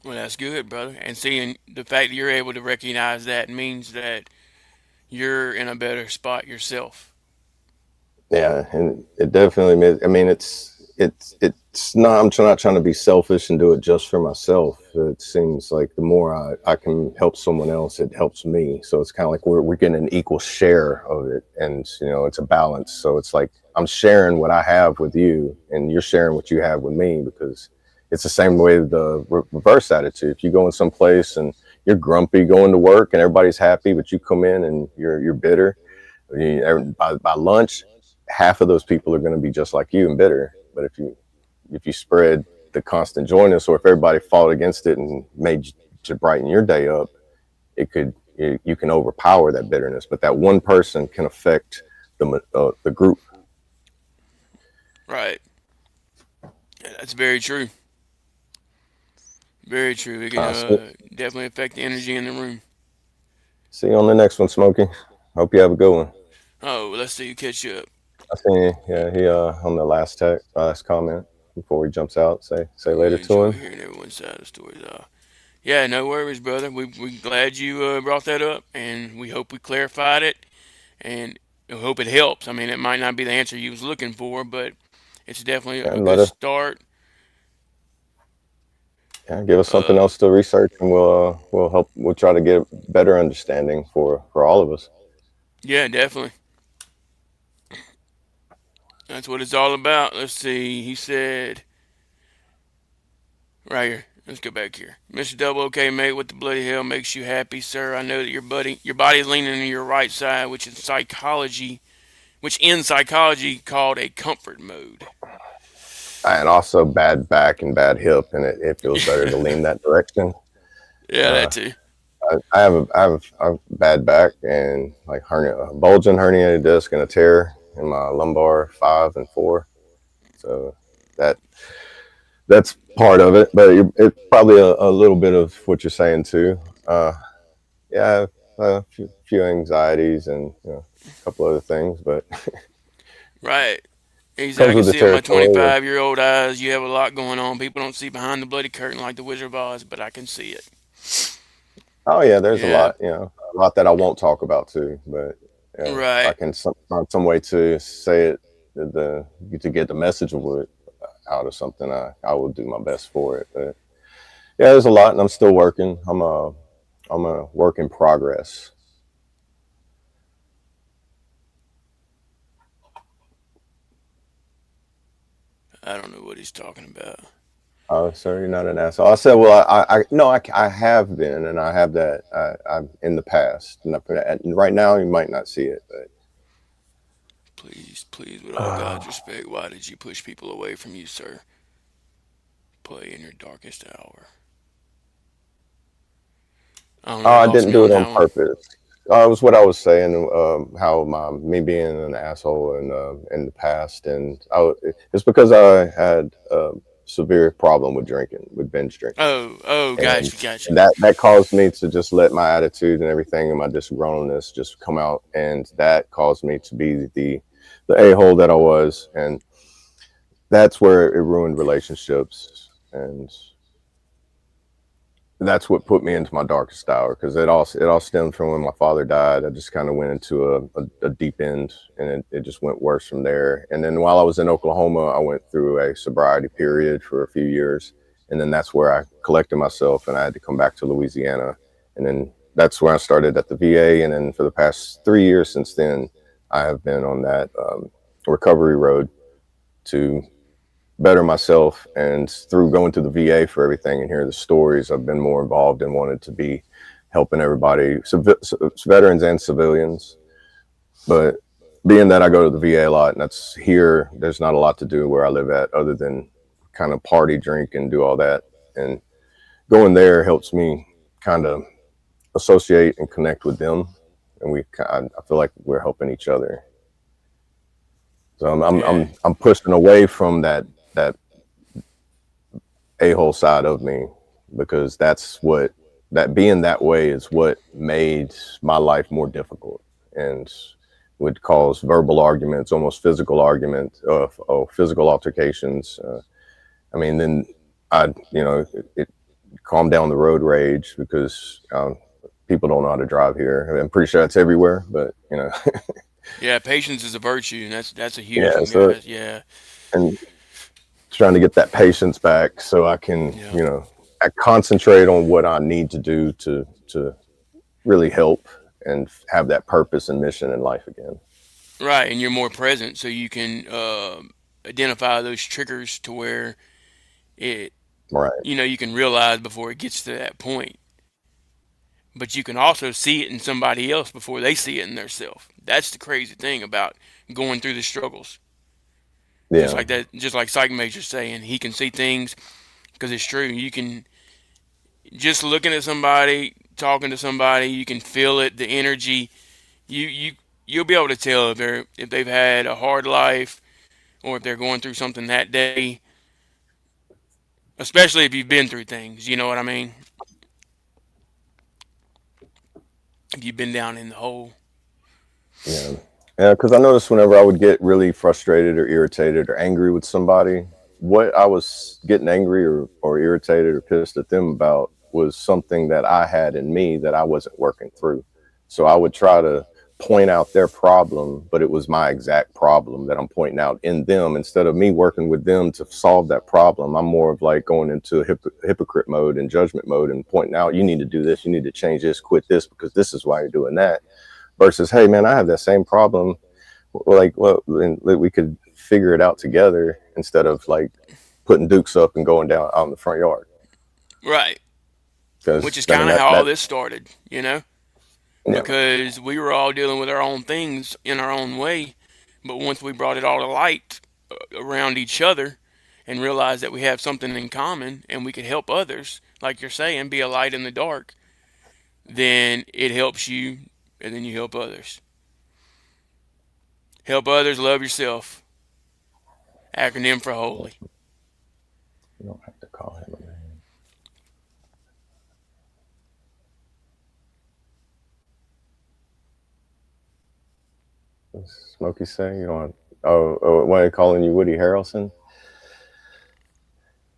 C: Well, that's good, brother. And seeing the fact that you're able to recognize that means that you're in a better spot yourself.
D: Yeah, and it definitely made. I mean, it's not. Not trying to be selfish and do it just for myself. It seems like the more I can help someone else, it helps me. So it's kind of like we're getting an equal share of it, and it's a balance. So it's like I'm sharing what I have with you, and you're sharing what you have with me, because it's the same way with the reverse attitude. If you go in some place and you're grumpy going to work and everybody's happy, but you come in and you're bitter, by lunch, half of those people are going to be just like you and bitter. But if you spread the constant joyness, or if everybody fought against it and made you to brighten your day up, you can overpower that bitterness. But that one person can affect the group.
C: Right. Yeah, that's very true. Very true. It can
D: See,
C: definitely affect the energy in the room.
D: see you on the next one, Smokey. Hope you have a good one.
C: Oh, let's see you catch up.
D: I seen, yeah, he on the last comment before he jumps out. Say
C: We
D: later to
C: enjoy
D: him.
C: hearing everyone's side of the stories. Yeah, no worries, brother. We glad you brought that up, and we hope we clarified it, and we hope it helps. I mean, it might not be the answer you was looking for, but it's definitely a
D: And
C: good
D: let us
C: start.
D: give us something
C: Uh,
D: else to research, and we'll help. We'll try to get a better understanding for all of us.
C: yeah, definitely. That's what it's all about. Let's see. He said right here. Let's go back here. Mr. Double OK, mate, what the bloody hell makes you happy, sir? I know that your body's leaning to your right side, which in psychology called a comfort mode.
D: And also bad back and bad hip, and it feels better to lean that direction.
C: Yeah, that
D: Uh,
C: too.
D: I have a bad back and like a bulging herniated disc and a tear in my lumbar 5 and 4. So that that's part of it, but it's probably a little bit of what you're saying too. Yeah, I have a few anxieties and a couple other things, but
C: Right. He said, I
D: comes
C: can
D: with the
C: see it with my
D: territory.
C: 25-year-old eyes. You have a lot going on. People don't see behind the bloody curtain like the Wizard of Oz, but I can see it.
D: Oh yeah, there's a
C: Yeah.
D: lot, a lot that I won't talk about too. But yeah, if I
C: Right.
D: can find some way to say it, to get the message of it out of something, I will do my best for it. But yeah, there's a lot, and I'm still working. I'm a work in progress.
C: I don't know what he's talking about.
D: Oh, sir, you're not an asshole. I said, well, I no, I have been, and I have that. I'm in the past, and right now you might not see it, but
C: Please, please, with all God's respect, why did you push people away from you, sir? Play in your darkest hour. I don't know. You
D: I
C: lost
D: didn't
C: me
D: do
C: on
D: it on
C: that one.
D: purpose. It was what I was saying. How me being an asshole in the past, and it's because I had a severe problem with drinking, with binge drinking,
C: Oh,
D: and
C: gotcha, gotcha.
D: that caused me to just let my attitude and everything and my disgruntledness just come out, and that caused me to be the a hole that I was, and that's where it ruined relationships, and that's what put me into my darkest hour, because it all stemmed from when my father died. I just kind of went into a deep end, and it just went worse from there. And then while I was in Oklahoma, I went through a sobriety period for a few years, and then that's where I collected myself, and I had to come back to Louisiana, and then that's where I started at the VA, and then for the past 3 years since then, I have been on that recovery road to better myself. And through going to the VA for everything and hearing the stories, I've been more involved and wanted to be helping everybody, veterans and civilians. But being that I go to the VA a lot, and that's here, there's not a lot to do where I live at other than kind of party, drink, and do all that. And going there helps me kind of associate and connect with them, and I feel like we're helping each other. So
C: Yeah,
D: I'm pushing away from that a hole side of me, because that's what that being that way is what made my life more difficult, and would cause verbal arguments, almost physical arguments, physical altercations. I mean, then it calmed down the road rage because people don't know how to drive here. I'm pretty sure that's everywhere, but
C: Yeah, patience is a virtue, and that's a huge
D: yeah.
C: one,
D: So,
C: guys. Yeah,
D: and trying to get that patience back so I can,
C: yeah.
D: I concentrate on what I need to do to really help and have that purpose and mission in life again.
C: Right, and you're more present, so you can identify those triggers to where it,
D: Right.
C: you can realize before it gets to that point. But you can also see it in somebody else before they see it in themselves. That's the crazy thing about going through the struggles. Just
D: Yeah.
C: like that, just like Psych Major's saying, he can see things because it's true. You can just looking at somebody, talking to somebody, you can feel it, the energy. You'll be able to tell if they've had a hard life or if they're going through something that day. Especially if you've been through things, you know what I mean? If you've been down in the hole.
D: Yeah. Yeah. Because I noticed whenever I would get really frustrated or irritated or angry with somebody, what I was getting angry or irritated or pissed at them about was something that I had in me that I wasn't working through. So I would try to point out their problem, but it was my exact problem that I'm pointing out in them. Instead of me working with them to solve that problem, I'm more of like going into hypocrite mode and judgment mode and pointing out, you need to do this, you need to change this, quit this, because this is why you're doing that. Versus, hey man, I have that same problem. Like, well, we could figure it out together instead of like putting dukes up and going down out in the front yard.
C: Right. Which
D: Because
C: is
D: I mean
C: kind of how all
D: that
C: this started, you know?
D: yeah,
C: Because we were all dealing with our own things in our own way. But once we brought it all to light around each other and realized that we have something in common and we could help others, like you're saying, be a light in the dark, then it helps you and then you help others. Help others, love yourself. Acronym for holy.
D: you don't have to call him a name. What's Smokey saying? You don't want, why are they calling you Woody Harrelson?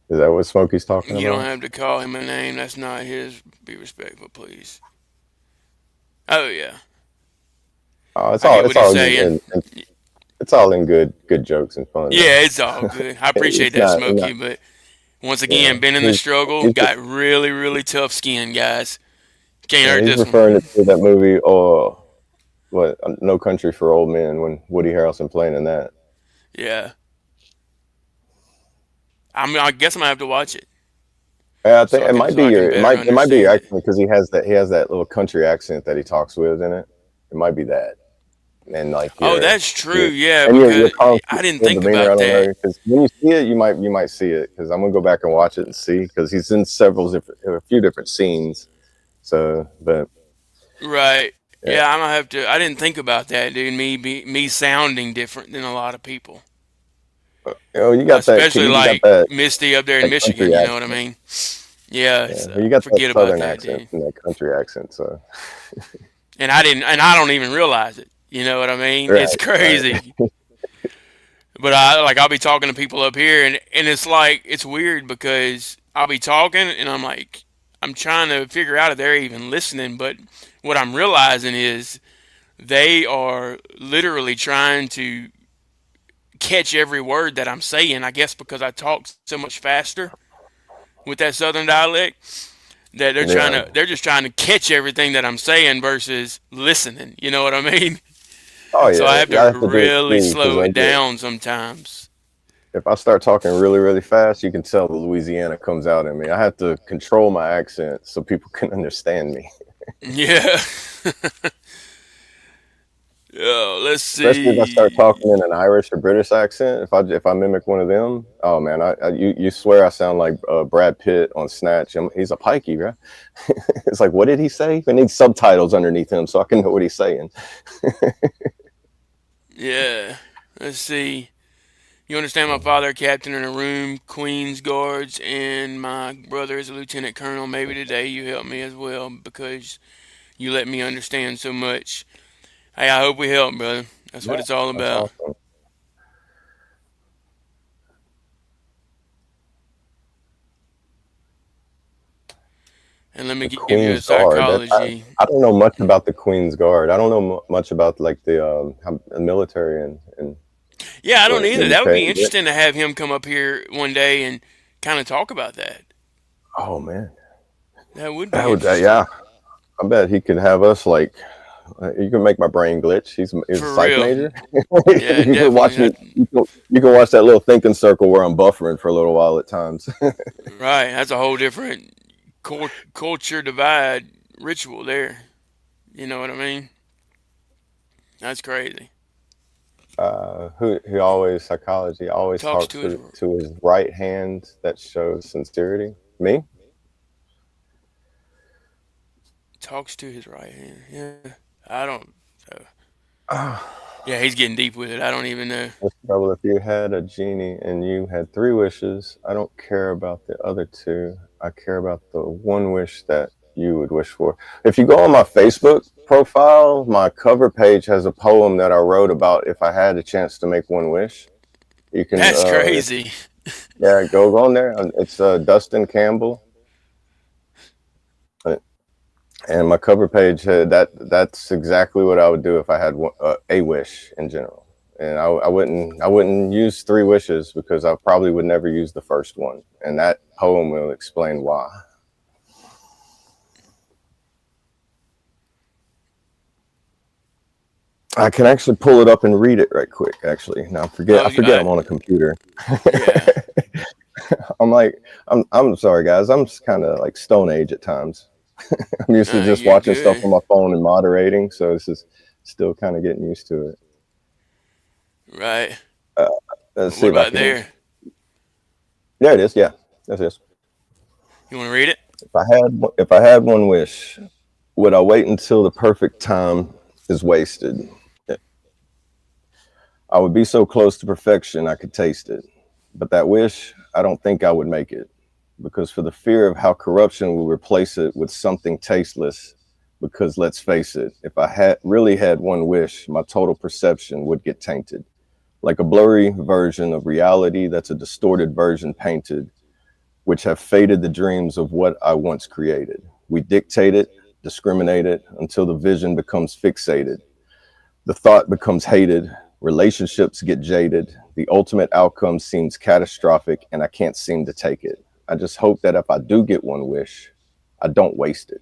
D: Is that what Smokey's talking
C: You don't
D: about?
C: have to call him a name. That's not his. Be respectful, please. Oh, yeah.
D: Oh,
C: I get what he's saying.
D: it's all in good jokes and fun though.
C: Yeah, it's all good. I appreciate
D: It's
C: that,
D: not
C: Smokey. But once
D: yeah.
C: again, been in the struggle,
D: He's
C: got really, really tough skin, guys. Can't
D: yeah,
C: hurt
D: he's
C: this one.
D: referring to that movie what No Country for Old Men when Woody Harrelson playing in that.
C: Yeah. I guess I'm going to have to watch it
D: Yeah, I think
C: so I can so I can better
D: it might be your
C: understand it.
D: accent because he has that little country accent that he talks with in it. It might be that. And like
C: Oh, that's true.
D: your
C: Yeah,
D: your
C: because
D: constant
C: I didn't
D: your
C: think
D: demeanor. I
C: about
D: don't know
C: that.
D: because when you see it, you might see it because I'm gonna go back and watch it and see because he's in a few different scenes. So, but
C: Right.
D: yeah,
C: Yeah, I'm gonna have to. I didn't think about that, dude. Me sounding different than a lot of people,
D: you got
C: especially like
D: that
C: Misty up there in Michigan.
D: country
C: You know what I
D: accent.
C: mean? Yeah.
D: Yeah,
C: So
D: well, you got that
C: forget about
D: southern
C: that,
D: accent
C: dude.
D: and that country accent. So,
C: And I didn't. And I don't even realize it. You know what I mean? It's
D: right, right,
C: crazy. But I'll be talking to people up here, and it's like it's weird because I'll be talking, and I'm like I'm trying to figure out if they're even listening. But what I'm realizing is they are literally trying to catch every word that I'm saying. I guess because I talk so much faster with that southern dialect that
D: yeah.
C: they're just trying to catch everything that I'm saying versus listening. You know what I mean?
D: Oh
C: So I
D: yeah,
C: have to
D: I have to do it
C: really
D: too because
C: slow it down sometimes.
D: if I start talking really fast, you can tell the Louisiana comes out in me. I have to control my accent so people can understand me.
C: Yeah. Oh, let's
D: Especially if I start
C: see.
D: talking in an Irish or British accent. If I mimic one of them, oh man, you swear I sound like Brad Pitt on Snatch. He's a pikey, right? It's like, what did he say? I need subtitles underneath him so I can know what he's saying.
C: Yeah. Let's see. You understand, my father, a captain in a room, Queen's Guards, and my brother is a lieutenant colonel. Maybe today you help me as well because you let me understand so much. Hey, I hope we help, brother. That's what
D: Yeah,
C: it's all
D: that's
C: about.
D: awesome.
C: And let me
D: The
C: give you a
D: Queen's Guard.
C: psychology.
D: I don't know much about the Queen's Guard. I don't know much about like the military and
C: Yeah, I don't
D: what the
C: either. That would
D: UK.
C: be interesting to have him come up here one day and kind of talk about that.
D: Oh man,
C: That would
D: that
C: be
D: would
C: interesting.
D: yeah. I bet he could have us like. You can make my brain glitch. He's a
C: For
D: psych
C: real.
D: major.
C: Yeah,
D: You can
C: definitely.
D: watch me. You can watch that little thinking circle where I'm buffering for a little while at times.
C: Right. That's a whole different culture divide ritual there. You know what I mean? That's crazy.
D: Who he always psychology always
C: Talks
D: talks
C: to his
D: to his right hand that shows sincerity. Me?
C: talks to his right hand. Yeah. I don't. So,
D: Ah,
C: yeah, he's getting deep with it. I don't even know.
D: Mr. Trouble, if you had a genie and you had three wishes, I don't care about the other two. I care about the one wish that you would wish for. If you go on my Facebook profile, my cover page has a poem that I wrote about if I had a chance to make one wish. You can,
C: That's crazy.
D: yeah, go on there. It's Dustin Campbell. And my cover page that's exactly what I would do if I had a wish in general. And I wouldn't use three wishes because I probably would never use the first one. And that poem will explain why. I can actually pull it up and read it right quick. Actually, now
C: I
D: I
C: was,
D: forget I'm on a computer.
C: yeah.
D: I'm like I'm sorry guys. I'm kind of like Stone Age at times. I'm used to just
C: You're
D: watching stuff
C: good.
D: on my phone and moderating, so this is still kind of getting used to it.
C: Right.
D: Uh, let's see
C: What
D: if I
C: about
D: can.
C: there?
D: There it is. Yeah, that's it.
C: You want to read it?
D: If I had one wish, would I wait until the perfect time is wasted? I would be so close to perfection I could taste it. But that wish, I don't think I would make it. Because for the fear of how corruption will replace it with something tasteless. Because let's face it, if I had really had one wish, my total perception would get tainted. Like a blurry version of reality that's a distorted version painted, which have faded the dreams of what I once created. We dictate it, discriminate it until the vision becomes fixated. The thought becomes hated, relationships get jaded, the ultimate outcome seems catastrophic, and I can't seem to take it. I just hope that if I do get one wish, I don't waste it.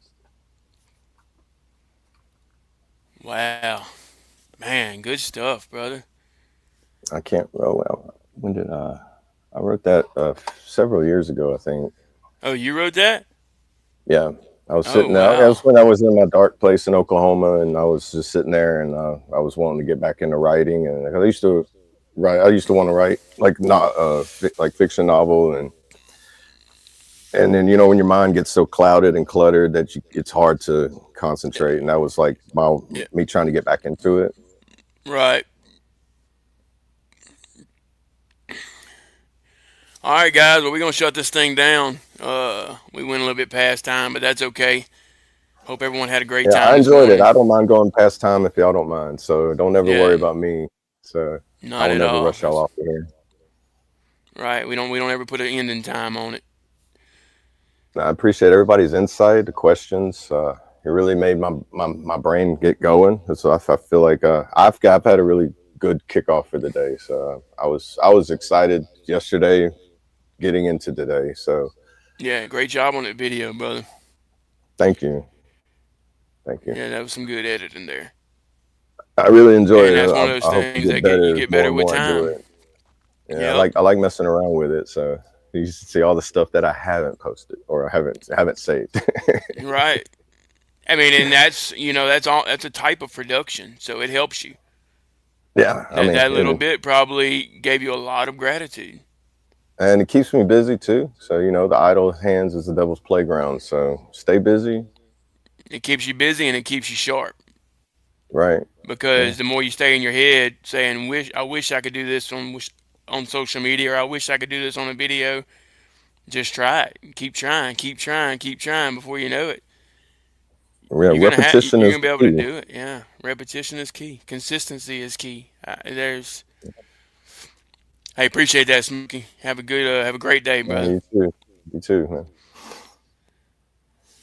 C: Wow. Man, good stuff, brother.
D: I can't. Oh well, when did I wrote that several years ago, I think.
C: Oh, you wrote that?
D: Yeah, I was
C: Oh,
D: sitting there. That
C: wow.
D: was when I was in my dark place in Oklahoma, and I was just sitting there, and I was wanting to get back into writing, and I used to write. I used to want to write like not like fiction novel, and then when your mind gets so clouded and cluttered that it's hard to concentrate, and that was like
C: Yeah.
D: me trying to get back into it.
C: Right. All right, guys. Well, we're gonna shut this thing down. We went a little bit past time, but that's okay. Hope everyone had a great
D: Yeah, I
C: time this
D: enjoyed it.
C: morning.
D: I don't mind going past time if y'all don't mind, so don't ever worry
C: Yeah,
D: about me. So I
C: not
D: will
C: at
D: never
C: all.
D: rush y'all
C: That's
D: off of here.
C: right. We don't ever put an ending time on it.
D: I appreciate everybody's insight, the questions. It really made my brain get going. So I feel like I've had a really good kickoff for the day. So I was excited yesterday getting into today. So
C: Yeah, great job on that video, brother.
D: thank you, thank you.
C: Yeah, that was some good editing there.
D: I really enjoy
C: And
D: it.
C: that's one
D: I,
C: of those
D: I hope to
C: things
D: get
C: that you
D: better
C: get
D: more
C: better
D: and
C: with
D: more. I do
C: time.
D: it. Yeah, I
C: Yep.
D: like messing around with it. So you see all the stuff that I haven't posted or I haven't saved.
C: Right. I mean, and that's that's all. That's a type of production, so it helps you.
D: Yeah, I
C: That
D: mean,
C: that little bit probably gave you a lot of gratitude.
D: and it keeps me busy too. So the idle hands is the devil's playground. So stay busy,
C: It keeps you busy and it keeps you sharp.
D: right? Yeah,
C: Because the more you stay in your head saying, "I wish I could do this," on social media, or I wish I could do this on a video. Just try it. Keep trying, keep trying, keep trying. Before you know it,
D: Yeah, repetition
C: you're
D: is
C: gonna be
D: the
C: able to
D: key.
C: do it. Yeah, repetition is key. Consistency is key. There's. Hey, appreciate that, Smokey. Have a great day, brother.
D: You too. You too, man.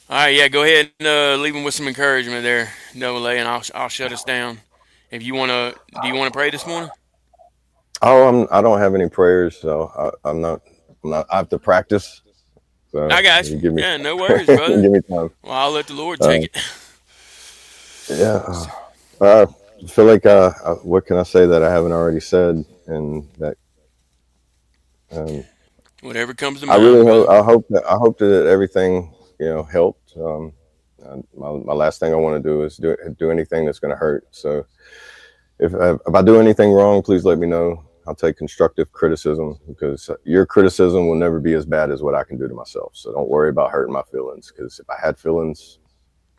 C: All right, yeah, go ahead and leave them with some encouragement there, Double A, and I'll shut us down. If you wanna, do you wanna pray this morning?
D: Oh, I don't have any prayers, so I'm not. I'm not. I have to practice. So
C: I got
D: you
C: you.
D: give me,
C: Yeah, no worries,
D: you
C: brother.
D: give me time.
C: Well, I'll let the Lord
D: Uh,
C: take it.
D: yeah. I feel like what can I say that I haven't already said, and that um,
C: Whatever comes to
D: I
C: mind,
D: really hope.
C: brother.
D: I hope that everything helped. My last thing I want to do is do anything that's going to hurt. So if I do anything wrong, please let me know. I'll take constructive criticism, because your criticism will never be as bad as what I can do to myself. So don't worry about hurting my feelings, because if I had feelings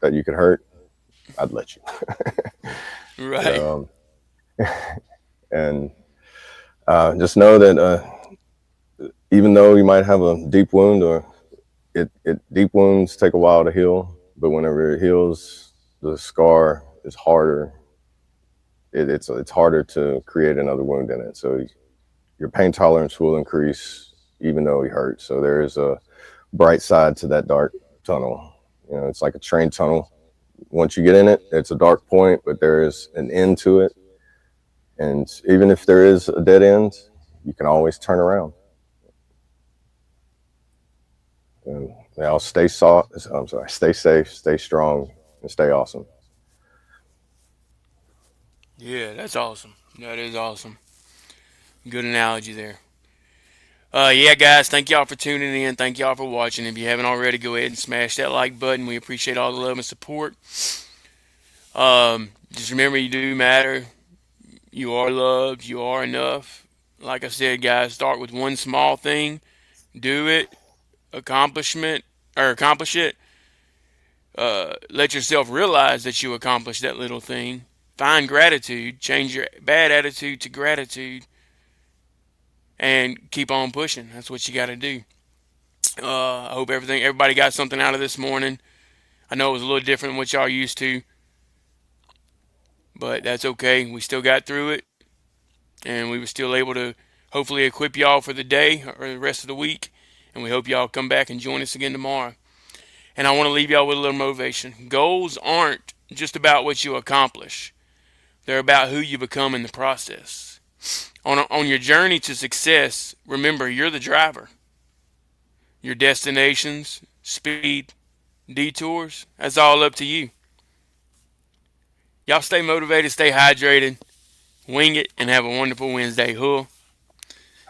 D: that you could hurt, I'd let you.
C: Right.
D: So, and just know that even though you might have a deep wound, or deep wounds take a while to heal, but whenever it heals, the scar is harder. It's harder to create another wound in it. So your pain tolerance will increase even though you hurt. So there is a bright side to that dark tunnel. It's like a train tunnel. Once you get in it, it's a dark point, but there is an end to it. And even if there is a dead end, you can always turn around. And now stay safe, stay strong, and stay awesome.
C: Yeah, that's awesome. That is awesome. Good analogy there. Yeah, guys, thank y'all for tuning in. Thank y'all for watching. If you haven't already, go ahead and smash that like button. We appreciate all the love and support. Just remember, you do matter. You are loved. You are enough. Like I said, guys, start with one small thing. Do it. Accomplishment or accomplish it. Let yourself realize that you accomplished that little thing. Find gratitude. Change your bad attitude to gratitude, and keep on pushing. That's what you got to do. I hope everybody got something out of this morning. I know it was a little different than what y'all used to, but that's okay. We still got through it, and we were still able to hopefully equip y'all for the day or the rest of the week. And we hope y'all come back and join us again tomorrow. And I want to leave y'all with a little motivation. Goals aren't just about what you accomplish. They're about who you become in the process. On your journey to success, remember you're the driver. Your destinations, speed, detours, that's all up to you. Y'all stay motivated, stay hydrated, wing it, and have a wonderful Wednesday. Huh?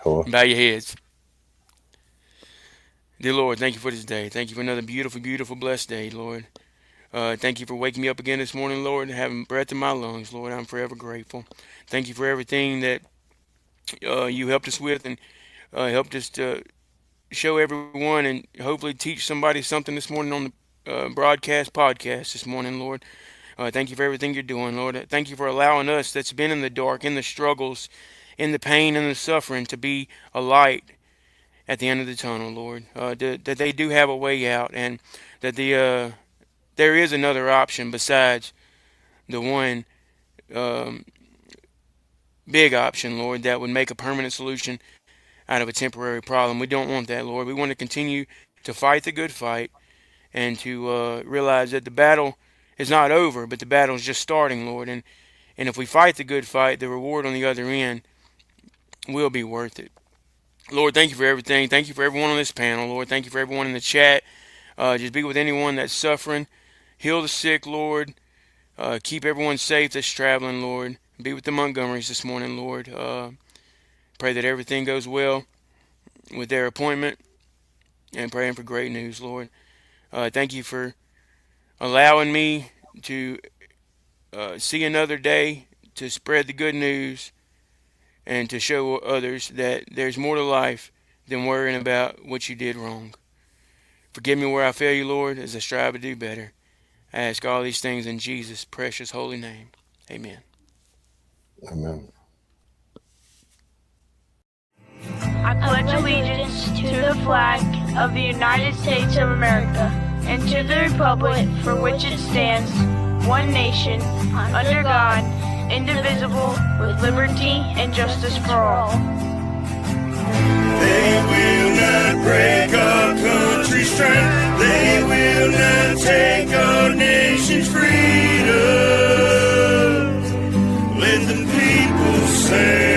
D: Cool.
C: Bow your heads. Dear Lord, thank you for this day. Thank you for another beautiful, beautiful, blessed day, Lord. Thank you for waking me up again this morning, Lord, and having breath in my lungs, Lord. I'm forever grateful. Thank you for everything that you helped us with, and helped us to show everyone and hopefully teach somebody something this morning on the podcast this morning, Lord. Thank you for everything you're doing, Lord. Thank you for allowing us that's been in the dark, in the struggles, in the pain and the suffering to be a light at the end of the tunnel, Lord. That they do have a way out, and that there is another option besides the one um, big option, Lord, that would make a permanent solution out of a temporary problem. We don't want that, Lord. We want to continue to fight the good fight, and to realize that the battle is not over, but the battle is just starting, Lord. And if we fight the good fight, the reward on the other end will be worth it. Lord, thank you for everything. Thank you for everyone on this panel, Lord. Thank you for everyone in the chat. Just be with anyone that's suffering. Heal the sick, Lord. Keep everyone safe that's traveling, Lord. Be with the Montgomerys this morning, Lord. Pray that everything goes well with their appointment, and praying for great news, Lord. Thank you for allowing me to see another day, to spread the good news, and to show others that there's more to life than worrying about what you did wrong. Forgive me where I fail you, Lord, as I strive to do better. I ask all these things in Jesus' precious holy name. Amen.
D: Amen.
B: I pledge allegiance to the flag of the United States of America and to the republic for which it stands, one nation, under God, indivisible, with liberty and justice for all.
A: They will not break our country's strength. They will not take our nation's freedom. Let the people say